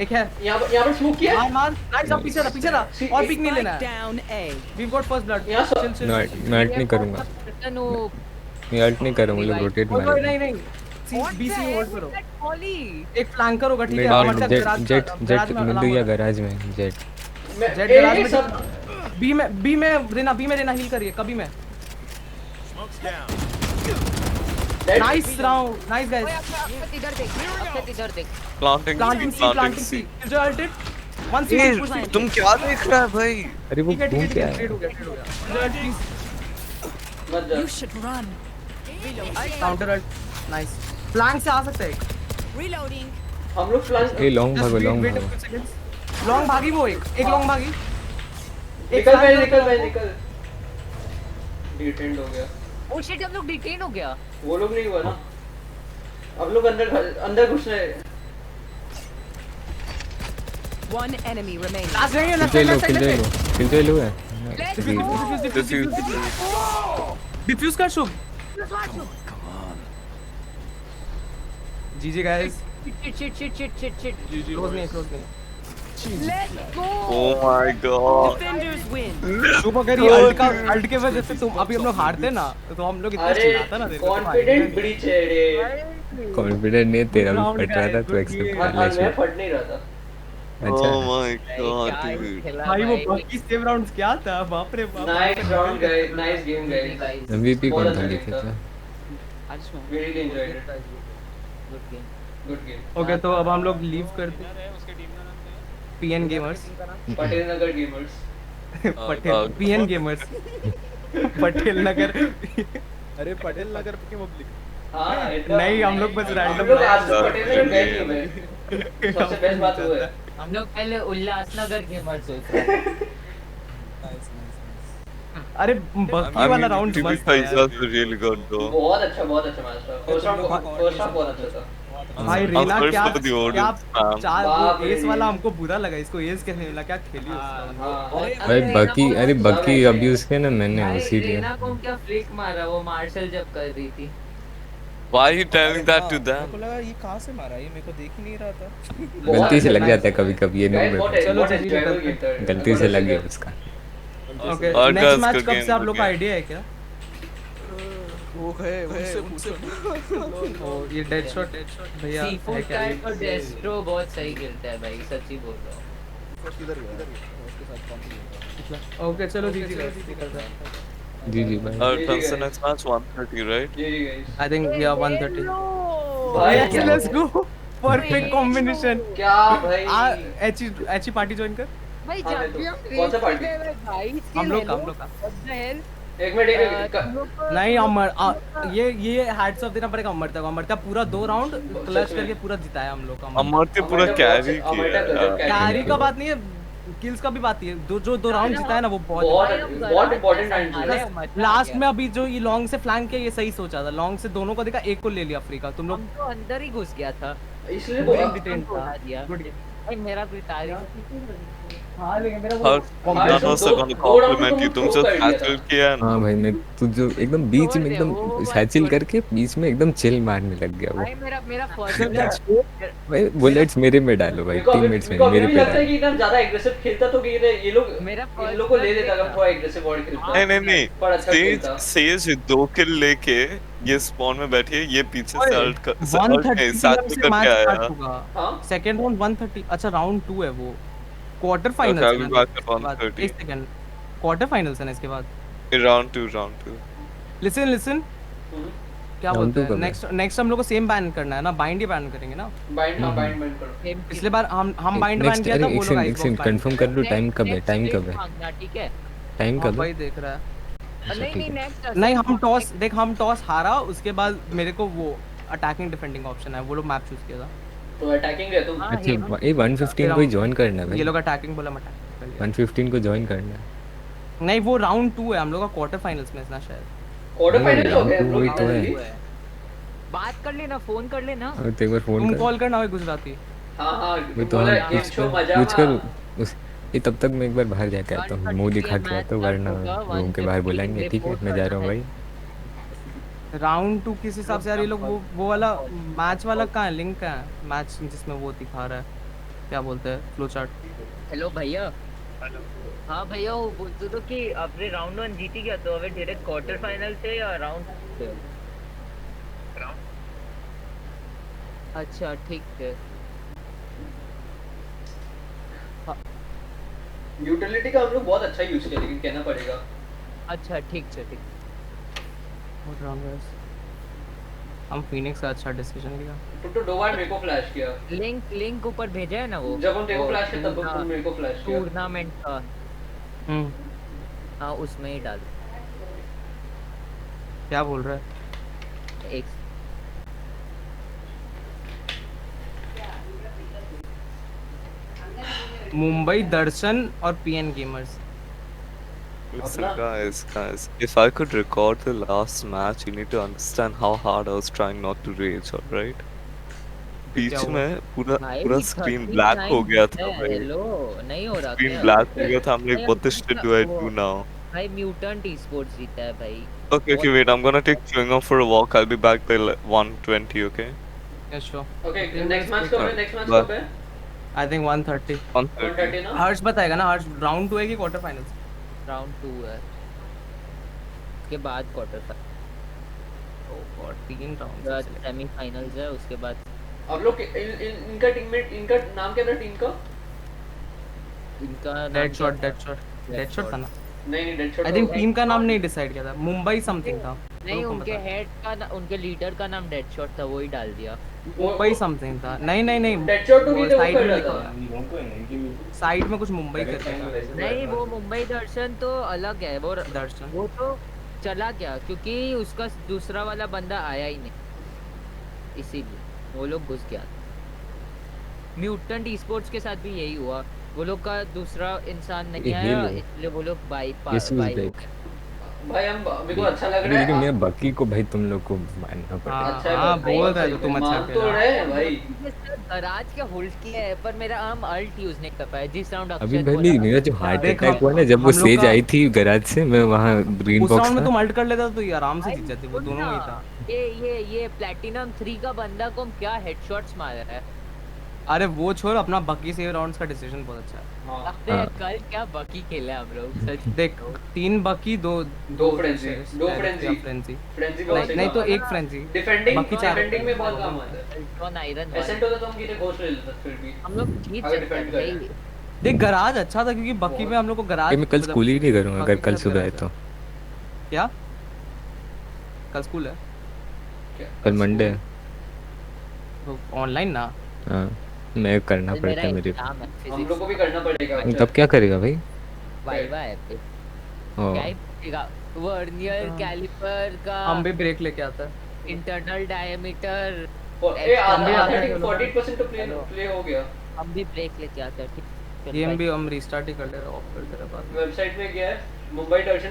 एक है यहाँ पर स्मोक किया। मार नाइस। अब पीछे रहा और पिक नहीं लेना Spike है। down A. We got first blood. यहाँ चिल मैं अल्ट नहीं करूंगा। मैं अल्ट नहीं करूंगा। वो लोग रोटेट मारेंगे। नहीं बी सी होल्ड करो। एक फ्लैंकर होगा ठीक है। जेट मिड या गैराज में जेट जेट गैराज में सब बी में रेना हील करिए कभी में। Nice round nice guys. इधर देख Planting C. जो अल्टेड 1 सी तुम क्या देख रहा है भाई? अरे वो घूम क्या है? ट्रेड हो गया। मत जा। You should run. Counter ult nice. Flank से आ सकता है। Reloading. हम लोग फ्लैंक ए लॉन्ग भागो लॉन्ग भागी वो एक लॉन्ग भागी। निकल। डिटेंड हो गया। ओ शिट हम लोग डिटेन हो गया। वो लोग नहीं हुआ ना। अब लोग अंदर घुस रहे हैं। One enemy remaining. लास्ट नहीं है किल दे लो है। डिफ्यूज कर शुभ। जीजी गाइस। शिट क्लोज नहीं। Let's go. Oh my god. Defenders win. शुभ अगर ये अल्ट के वजह से तुम अभी हम लोग हारते ना तो हम लोग इतना अरे चिल्लाता ना। कॉन्फिडेंट ब्रीच है रे। कॉन्फिडेंट नहीं तेरा भी फट रहा था तो एक्सेप्ट कर ले। मैं फट नहीं रहा था। अच्छा Oh my god, dude. भाई वो बाकी सेव राउंड्स क्या था बाप रे बाप। Nice round guys. Nice game guys. MVP कौन था लिखे था? We really enjoyed it. Good game. Okay तो अब हम लोग लीव करते हैं। PN gamers. Patel Nagar gamers. Patel PN gamers. Patel Nagar. अरे पटेल नगर के पब्लिक। हां नहीं हम लोग बस रैंडम। हम लोग आज पटेल नगर गए नहीं मैं। सबसे बेस्ट बात वो है। हम लोग पहले उल्लासनगर गेमर्स होते हैं। अरे बाकी वाला राउंड मस्त था यार। was really good though. बहुत अच्छा मैच था। फर्स्ट राउंड बहुत अच्छा था। भाई रीना sorry क्या for the audience, क्या ma'am. चार बाप एस रे। वाला हमको बुरा लगा। इसको एस कहने मिला क्या खेली उसका। भाई बाकी अभी उसके ना मैंने उसी लिए रेना को क्या फ्लिक मारा वो मार्शल जब कर रही थी। Why are you telling that to them? मेरे को लगा ये कहां से मारा, ये मेरे को देख ही नहीं रहा था। गलती से लग जाता है कभी-कभी ये गाइस नो बहुत चलो, बहुत जी, एंजॉयबल गेम था। गलती से लग गया उसका। ओके और नेक्स्ट girls मैच का कब game से आप लोग का again. आइडिया है क्या? वो है उनसे पूछो। ओ ये डेड शॉट भैया है सीफूड क्या? कैट और डेस्ट्रो बहुत सही खेलता है भाई सच्ची बोल रहा हूँ। किधर गया उसके साथ कौन खेल रहा ओके चलो जी निकलता है। जी भाई Comes the next match 1:30, right? जी guys. I think we are 130। भाई लेट्स गो परफेक्ट कॉम्बिनेशन। क्या भाई? एची पार्टी ज्वाइन कर। भाई हाँ, जब मैं तो- भी हम कौन सा रेस party? पे गए भाई हम लोग का एक मिनट नहीं अमर ये हैट्स ऑफ देना पड़ेगा अमरता पूरा 2 राउंड क्लच करके पूरा जिताया हम लोग का। अमरते पूरा कैरी कैरी का बात नहीं है, किल्स का भी बात है। जो 2 राउंड जिताया ना वो बहुत इंपॉर्टेंट टाइम था। लास्ट में अभी जो ये लॉन्ग से फ्लैंक किया ये सही सोचा था। लॉन्ग से दोनों को देखा, एक को ले लिया अफ्रीका। तुम लोग तो अंदर ही घुस गया था इसलिए बोरिंग डिटेन था। दिया गुड भाई मेरा भी तारीफ हाँ लेकिन मेरा How none was gonna compliment you. तुम जो हैचल किया ना। हाँ भाई मैं तू जो एकदम बीच छोड़ में दे, एकदम वो बात हैचिल छोड़। करके बीच में एकदम चिल मारने लग गया वो। भाई मेरा फर्स्ट भाई बुलेट्स मेरे में डालो भाई, टीममेट्स में मेरे को मेरे अभी पे लगता है डालो। कि एकदम ज्यादा एग्रेसिव खेलता तो ये लोग मेरा इन लोग को ले देता अगर थोड़ा एग्रेसिव बॉडी खेलता। नहीं पर अच्छा खेलता। सेज 2 किल लेके ये स्पॉन में बैठी है, ये पीछे से अल्ट कर 130 साथ से करके मैच आया। स्टार्ट होगा। हाँ सेकंड राउंड 130, अच्छा राउंड 2 है वो। Quarter Okay, finals I'll be back at 1:30. एक सेकंड, क्वार्टर फाइनल्स है ना इसके बाद। राउंड 2 लिसन क्या Round बोलते two हैं, कब है? नेक्स्ट हम लोग को सेम बैन करना है ना, बाइंड ही बैन करेंगे ना। बाइंड हाँ बाइंड करो। पिछले बार हम बाइंड बैन नेक्स्ट किया था, अरे वो लोग एक सेकंड कंफर्म कर लो टाइम कब है, टाइम कब है, मांगना, ठीक है? टाइम कब है? भाई देख रहा है। अच्छा, नहीं ठीक नहीं है। नेक्स्ट नहीं हम टॉस हारा, उसके बाद मेरे को वो अटैकिंग डिफेंडिंग ऑप्शन है, वो लोग मैप चूज किया था। तो अटैकिंग है तुम। अच्छा ये 115 को ही ज्वाइन करना है ये भाई, लोग अटैकिंग बोला, मैं अटैकिंग कर लिया। 115 को ज्वाइन करना है। नहीं वो राउंड 2 है, हम लोग का क्वार्टर फाइनल्स में ना शायद। क्वार्टर फाइनल हो गया वही तो है। बात कर लेना, फोन कर लेना। और तो एक बार फोन तुम कर, कॉल करना भाई गुजराती। हाँ वो तो बोला हम गेम शो मजा पूछ कर उस ये तब तक मैं एक बार बाहर जाके आता हूँ, मुंह दिखा के आता हूँ, वरना रूम के बाहर बुलाएंगे। ठीक है मैं जा रहा हूँ भाई। राउंड 2 किस हिसाब से यार ये लोग वो वाला मैच वाला कहाँ है, लिंक कहाँ है मैच जिसमें वो दिखा रहा है, क्या बोलते हैं फ्लो चार्ट। हेलो भैया। हाँ भैया वो बोलते तो कि आपने राउंड 1 जीती गया, तो अबे डायरेक्ट क्वार्टर फाइनल से या राउंड से? अच्छा ठीक है। यूटिलिटी का हम लोग बहुत अच्छा यूज किया, लेकिन कहना पड़ेगा। अच्छा ठीक है ठीक। What wrong guys? हम फिनिक्स का अच्छा डिस्कशन किया। तो दो बार मेरे को फ्लैश किया। लिंक ऊपर भेजा है ना वो, जब हम तेरे को फ्लैश किया तब तुम मेरे को फ्लैश किया। टूर्नामेंट का। हाँ उसमें ही डाल। क्या बोल रहा है? एक मुंबई दर्शन और PN gamers. Listen guys, if I could record the last match, you need to understand how hard I was trying not to rage, alright? बीच में पूरा स्क्रीन ब्लैक हो गया था भाई। हेलो नहीं हो रहा स्क्रीन क्या? ब्लैक हो गया था, I'm like what the shit do I do now? भाई म्यूटेंट ई-स्पोर्ट्स जीता है भाई। Okay, wait, I'm gonna take chewing gum for a walk. I'll be back by 1:20, okay? Yes sure. Okay next match कब है? नेक्स्ट मैच कब है? I think 130। 130 ना? हर्ष बताएगा ना, हर्ष राउंड 2 है कि क्वार्टर फाइनल्स? राउंड 2 है, उसके बाद क्वार्टर फाइनल, और 3 राउंड सेमीफाइनल्स है, उसके बाद अब लोग इनका टीममेट, इनका नाम क्या था टीम का? इनका डेड शॉट था ना? नहीं dead shot. I think team का नाम नहीं डिसाइड किया था, मुंबई समथिंग था। नहीं उनके हेड का उनके लीडर का नाम डेड शॉट था, वो ही डाल दिया। मुंबई समथिंग था। नहीं डेड शॉट तो नहीं साइड में था। लिखा है, साइड में कुछ मुंबई करके है। नहीं वो मुंबई दर्शन तो अलग है, वो दर्शन वो तो चला गया क्योंकि उसका दूसरा वाला बंदा आया ही नहीं, इसीलिए वो लोग घुस गया। म्यूटेंट ई-स्पोर्ट्स के साथ भी यही हुआ, वो लोग का दूसरा इंसान नहीं आया, इसलिए वो लोग बाई भाई हम मेरे को अच्छा लग रहा है। लेकिन मैं बकी को भाई तुम लोग को मानना पड़ेगा। अच्छा हां बोल रहा है तुम अच्छा मान तो रहे हैं भाई। गराज के होल्ड किया है, पर मेरा आर्म अल्ट यूज नहीं कर पाया जिस राउंड अभी भाई मेरा जो हार्ट अटैक हुआ ना, जब वो सेज आई थी गराज से, मैं वहां ग्रीन उस बॉक्स राउंड में तुम अल्ट कर लेता तो ये आराम से जीत जाते, वो दोनों ही था। ये प्लैटिनम 3 का बंदा को क्या हेडशॉट्स मार रहा है। अरे वो छोड़, अपना बकी सेव राउंड्स का डिसीजन बहुत अच्छा है। कल क्या बकी खेले हम लोग, सच देख 3 बकी, दो फ्रेंजी नहीं तो एक फ्रेंजी डिफेंडिंग में बहुत काम आता है। कौन आयरन एसेंटो तो हम कितने घोष ले लेते फिर भी हम लोग जीत सकते हैं। देख गराज अच्छा था क्योंकि बकी में हम लोग को गराज मैं कल स्कूल ही नहीं करूंगा अगर कल सुबह आए तो। क्या कल स्कूल है? कल मंडे है। ऑनलाइन ना? हां मैं करना पड़ता है मेरे, हम लोग को भी करना पड़ेगा। तब क्या करेगा भाई? वाइवा है पे क्या ही पूछेगा, वर्नियर कैलिपर का हम भी ब्रेक लेके आता है, इंटरनल डायमीटर आधा 40% तो प्ले हो गया। हम भी ब्रेक लेके आते हैं, ठीक गेम भी हम रीस्टार्ट ही कर ले रहे ऑफ कर दे रहे बाद। वेबसाइट में गया है मुंबई दर्शन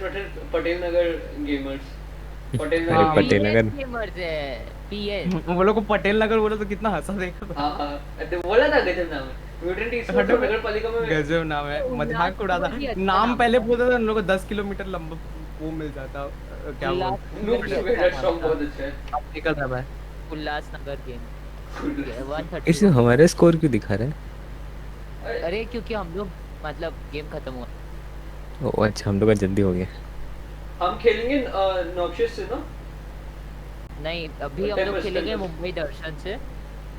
पटेल नगर गेमर्स। पटेल नगर गेमर्स है पीएन। वो लोग को पटेल नगर बोला तो कितना हंसा देखा था। हां बोला था गजब नाम है। म्यूटेंट ईस्टवुड तो नगर पालिका में गजब नाम है, मजाक उड़ाता। नाम पहले पूछा था उन लोगों को 10 किलोमीटर लंबा वो मिल जाता, क्या बोलते स्ट्रॉन्ग बहुत अच्छा है। अब निकल रहा है उल्लासनगर गेम 130। इसमें हमारा स्कोर क्यों दिखा रहा है? अरे क्योंकि हम लोग मतलब गेम खत्म हुआ। ओ अच्छा, हम लोग का जल्दी हो गया। हम खेलेंगे नॉक्शियस से ना? नहीं अभी हम लोग खेलेंगे मुंबई दर्शन से।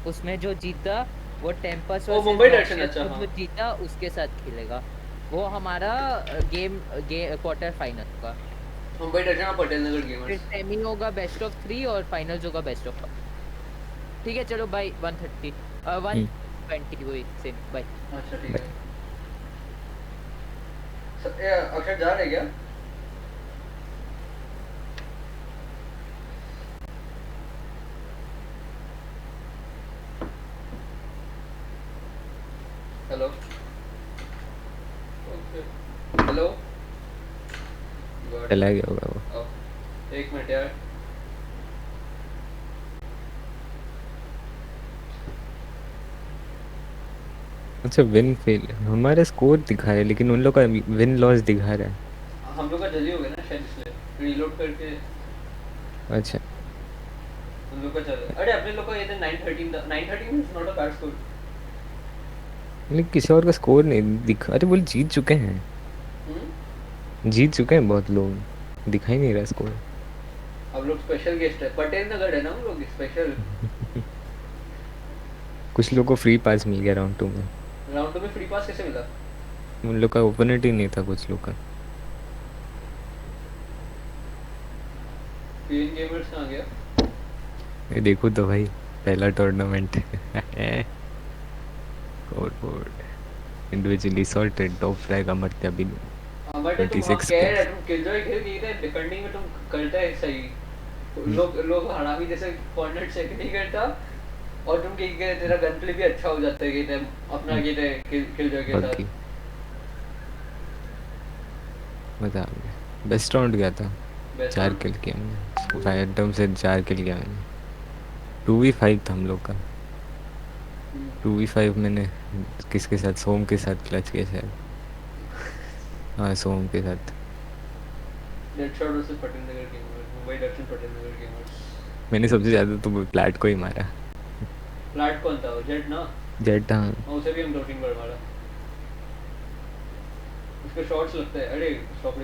उसमें जो जीता वो टेम्पस और मुंबई दर्शन अच्छा जो जीता उसके साथ खेलेगा। वो हमारा गेम क्वार्टर फाइनल का मुंबई दर्शन और पटेल नगर गेमर्स। फिर सेमी होगा बेस्ट ऑफ 3 और फाइनल होगा बेस्ट ऑफ 5। ठीक है चलो भाई 130 120 वही सेम बाय। अच्छा ठीक है। अक्षर जा रहे क्या? हेलो हेलो चला गया होगा वो। एक मिनट यार। अच्छा विन फेल हमारा स्कोर दिखा रहा है, लेकिन उन लोग का विन लॉस दिखा रहा है। हम लोग का जल्दी हो गया ना शायद, इसलिए रीलोड करके। अच्छा हम लोग का चल रहा है। अरे अपने लोग का ये था 913 था। 913 is not a bad score. लेकिन किसी और का स्कोर नहीं दिखा। अरे बोल जीत चुके हैं, जीत चुके हैं बहुत लोग, दिखाई नहीं रहा स्कोर। हम लोग स्पेशल गेस्ट है, पटेल नगर है ना हम लोग स्पेशल। कुछ लोगों को फ्री पास मिल गया राउंड 2 में। राउंड 2 में फ्री पास कैसे मिला? उन लोग का ओपोनेंट ही नहीं था कुछ लोग का। पीएन गेमर्स आ गया। ये देखो तो भाई पहला tournament scoreboard individually sorted top flag Amartya बिनु बट तुम कह रहे तुम किलजॉय खेल नहीं रहे, डिफेंडिंग में तुम करता है सही। लोग हरामी जैसे कॉर्नर चेक नहीं करता और तुम क्या करे, तेरा गन प्ले भी अच्छा हो जाता है ये टाइम अपना ये किलजॉय के साथ। मजा आ गया। बेस्ट राउंड गया था, 4 किल किया मैंने, फायर टर्म से 4 किल किया मैंने। 2v5 था हम लोग का। 2v5 मैंने किसके साथ, सोम के साथ क्लच किया शायद। हाँ सोम के साथ। Deadshot versus Patel Nagar gamers, Mumbai दर्शन पटेल नगर गेमर्स। मैंने सबसे ज़्यादा तो प्लैट को ही मारा। प्लैट कौन था? जेट ना? जेट हाँ। उसे भी हम 2-3 बार मारा। उसके शॉट्स लगते हैं। अरे स्टॉप